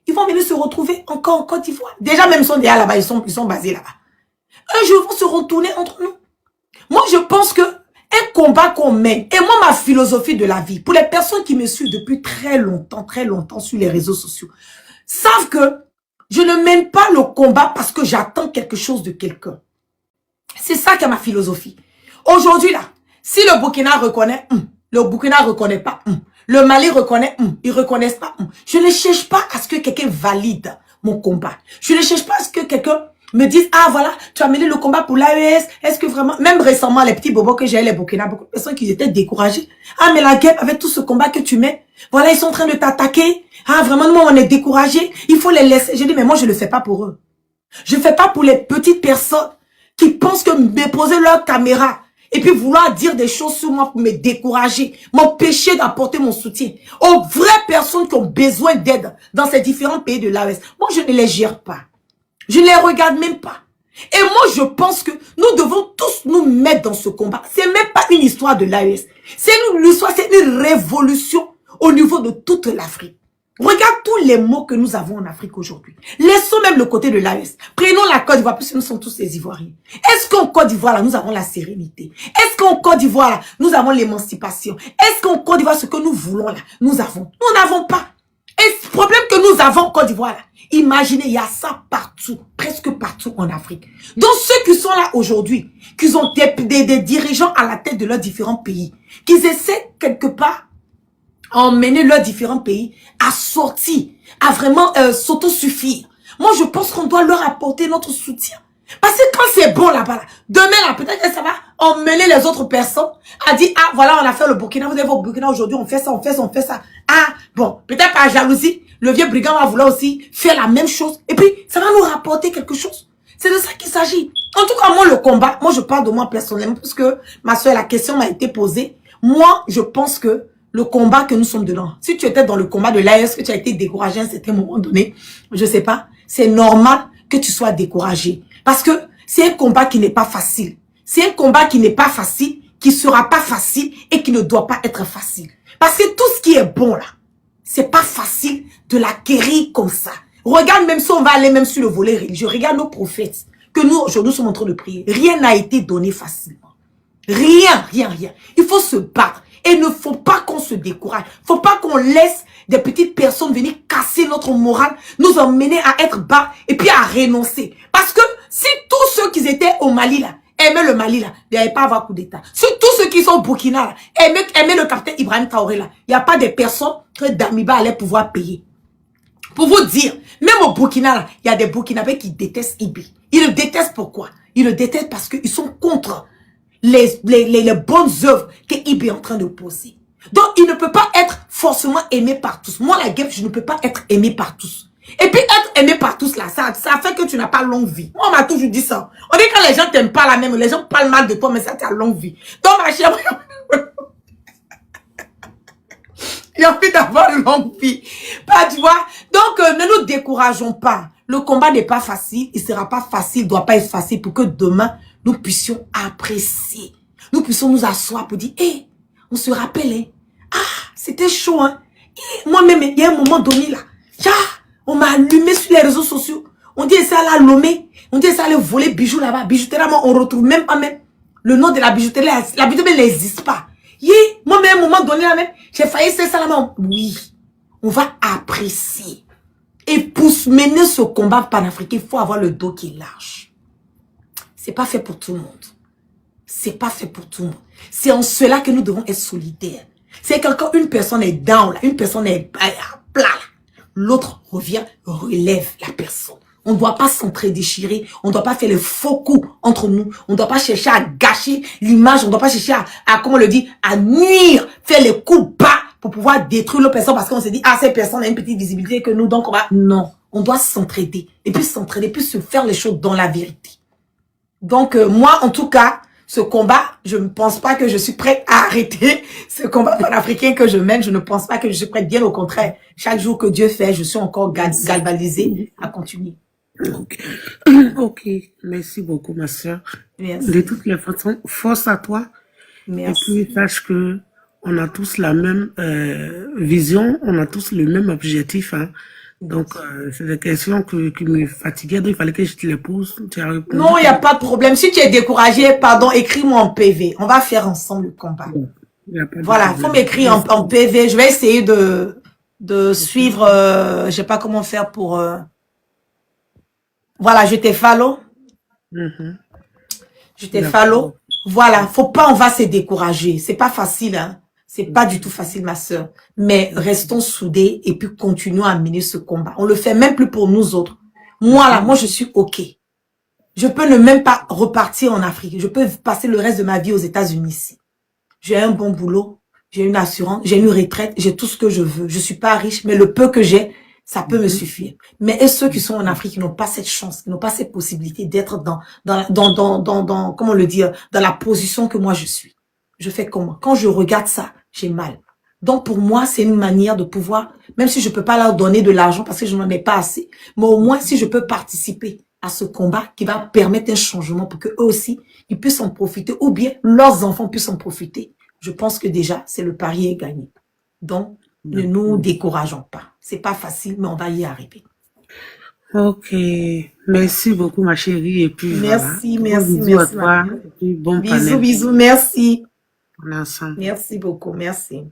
ils vont venir se retrouver encore en Côte d'Ivoire. Déjà même ils sont déjà là-bas, ils sont basés là-bas. Un jour ils vont se retourner entre nous. Moi je pense que un combat qu'on mène, et moi ma philosophie de la vie, pour les personnes qui me suivent depuis très longtemps sur les réseaux sociaux, savent que je ne mène pas le combat parce que j'attends quelque chose de quelqu'un. C'est ça qui est ma philosophie. Aujourd'hui là, si le Burkina reconnaît, le Burkina ne reconnaît pas, le Mali reconnaît, ils ne reconnaissent pas. Je ne cherche pas à ce que quelqu'un valide mon combat. Je ne cherche pas à ce que quelqu'un me dise, ah voilà, tu as mené le combat pour l'AES. Est-ce que vraiment, même récemment, les petits bobos que j'ai, les Burkina, beaucoup de personnes qui étaient découragées. Ah mais la guerre, avec tout ce combat que tu mets, voilà, ils sont en train de t'attaquer. Ah vraiment, nous on est découragés. Il faut les laisser. J'ai dit, mais moi je ne le fais pas pour eux. Je ne fais pas pour les petites personnes qui pensent que me poser leur caméra et puis vouloir dire des choses sur moi pour me décourager, m'empêcher d'apporter mon soutien aux vraies personnes qui ont besoin d'aide dans ces différents pays de l'AES. Moi, je ne les gère pas. Je ne les regarde même pas. Et moi, je pense que nous devons tous nous mettre dans ce combat. C'est même pas une histoire de l'AES. C'est une histoire, c'est une révolution au niveau de toute l'Afrique. Regarde tous les maux que nous avons en Afrique aujourd'hui. Laissons même le côté de l'AES. Prenons la Côte d'Ivoire, puisque nous sommes tous des Ivoiriens. Est-ce qu'en Côte d'Ivoire, là, nous avons la sérénité? Est-ce qu'en Côte d'Ivoire, là, nous avons l'émancipation? Est-ce qu'en Côte d'Ivoire, ce que nous voulons, là, nous avons? Nous n'avons pas. Et ce problème que nous avons en Côte d'Ivoire, là, imaginez, il y a ça partout, presque partout en Afrique. Donc ceux qui sont là aujourd'hui, qui ont des dirigeants à la tête de leurs différents pays, qui essaient quelque part emmener leurs différents pays à sortir, à vraiment s'autosuffire. Moi, je pense qu'on doit leur apporter notre soutien. Parce que quand c'est bon là-bas, là, demain, là, peut-être que ça va emmener les autres personnes à dire, ah, voilà, on a fait le Burkina, vous avez au Burkina aujourd'hui, on fait ça, on fait ça, on fait ça. Ah, bon, peut-être par jalousie, le vieux brigand va vouloir aussi faire la même chose. Et puis, ça va nous rapporter quelque chose. C'est de ça qu'il s'agit. En tout cas, moi, le combat, moi, je parle de moi personnellement, parce que ma soeur, la question m'a été posée. Moi, je pense que le combat que nous sommes dedans. Si tu étais dans le combat de l'AES, que tu as été découragé à un certain moment donné, je sais pas, c'est normal que tu sois découragé. Parce que c'est un combat qui n'est pas facile. C'est un combat qui n'est pas facile, qui sera pas facile et qui ne doit pas être facile. Parce que tout ce qui est bon là, c'est pas facile de l'acquérir comme ça. Regarde même si on va aller même sur le volet religieux, regarde nos prophètes que nous aujourd'hui sommes en train de prier. Rien n'a été donné facilement. Rien. Il faut se battre. Et il ne faut pas qu'on se décourage. Il ne faut pas qu'on laisse des petites personnes venir casser notre morale, nous emmener à être bas et puis à renoncer. Parce que si tous ceux qui étaient au Mali là, aimaient le Mali là, il n'y avait pas à avoir coup d'État. Si tous ceux qui sont au Burkina là, aimaient le capitaine Ibrahim Traoré là, il n'y a pas de personnes que Damiba allait pouvoir payer. Pour vous dire, même au Burkina là, il y a des Burkinabés qui détestent Ibi. Ils le détestent pourquoi? Ils le détestent parce qu'ils sont contre les bonnes œuvres que Ibi est en train de poser. Donc, il ne peut pas être forcément aimé par tous. Moi, la guêpe, je ne peux pas être aimé par tous. Et puis, être aimé par tous, là, ça fait que tu n'as pas longue vie. Moi, on m'a toujours dit ça. On dit quand les gens t'aiment pas la même, les gens parlent mal de toi, mais ça, tu as longue vie. Donc, ma chère, j'ai envie d'avoir une longue vie. Bah, tu vois? Donc, ne nous décourageons pas. Le combat n'est pas facile. Il ne sera pas facile, il ne doit pas être facile pour que demain, nous puissions apprécier. Nous puissions nous asseoir pour dire, hé, on se rappelle, hein? Ah, c'était chaud, hein? Moi-même, il y a un moment donné, là, on m'a allumé sur les réseaux sociaux. On dit ça à Lomé. On dit ça aller voler bijoux là-bas. Bijouterie, on retrouve même pas même le nom de la bijouterie. La bijouterie n'existe pas. Moi-même, à un moment donné, là même, j'ai failli faire ça là-bas. Oui, on va apprécier. Et pour mener ce combat panafricain, il faut avoir le dos qui est large. C'est pas fait pour tout le monde. C'est pas fait pour tout le monde. C'est en cela que nous devons être solidaires. C'est que quand une personne est down, là, une personne est plat, l'autre revient, relève la personne. On ne doit pas s'entre-déchirer, on ne doit pas faire les faux coups entre nous, on ne doit pas chercher à gâcher l'image, on ne doit pas chercher à, comment on le dit, à nuire, faire les coups bas pour pouvoir détruire l'autre personne parce qu'on se dit, ah, cette personne a une petite visibilité que nous, donc on va... Non, on doit s'entraider, et puis s'entraider, puis se faire les choses dans la vérité. Donc, moi, en tout cas, ce combat, je ne pense pas que je suis prête à arrêter ce combat panafricain que je mène. Je ne pense pas que je suis prête, bien au contraire. Chaque jour que Dieu fait, je suis encore galvanisée à continuer. Ok. Ok. Merci beaucoup, ma soeur. Merci. De toutes les façons, force à toi. Merci. Et puis, sache que on a tous la même vision, on a tous le même objectif, hein. Donc, c'est des questions qui me fatiguaient, donc il fallait que je te les pose. Non, il n'y a pas de problème. Si tu es découragé, pardon, écris-moi en PV. On va faire ensemble le combat. Voilà, il faut m'écrire en PV. Je vais essayer de suivre, je ne sais pas comment faire pour... Voilà, je t'ai follow. Je t'ai follow. Voilà, faut pas, on va se décourager. C'est pas facile, hein. C'est pas du tout facile, ma sœur. Mais restons soudés et puis continuons à mener ce combat. On le fait même plus pour nous autres. Moi, là, moi, je suis OK. Je peux ne même pas repartir en Afrique. Je peux passer le reste de ma vie aux États-Unis ici. J'ai un bon boulot, j'ai une assurance, j'ai une retraite, j'ai tout ce que je veux. Je suis pas riche, mais le peu que j'ai, ça peut me suffire. Mais et ceux qui sont en Afrique, qui n'ont pas cette chance, qui n'ont pas cette possibilité d'être dans, comment le dire, dans la position que moi je suis. Je fais comment? Quand je regarde ça, j'ai mal. Donc pour moi, c'est une manière de pouvoir, même si je peux pas leur donner de l'argent parce que je n'en ai pas assez, mais au moins si je peux participer à ce combat qui va permettre un changement pour que eux aussi, ils puissent en profiter ou bien leurs enfants puissent en profiter. Je pense que déjà, c'est le pari est gagné. Donc, ne nous décourageons pas. C'est pas facile, mais on va y arriver. Ok. Merci beaucoup, ma chérie. Et puis, merci, voilà. merci, Bisous merci. à toi. Et puis, bon bisous, panel. bisous, merci. On est ensemble. Merci beaucoup, merci.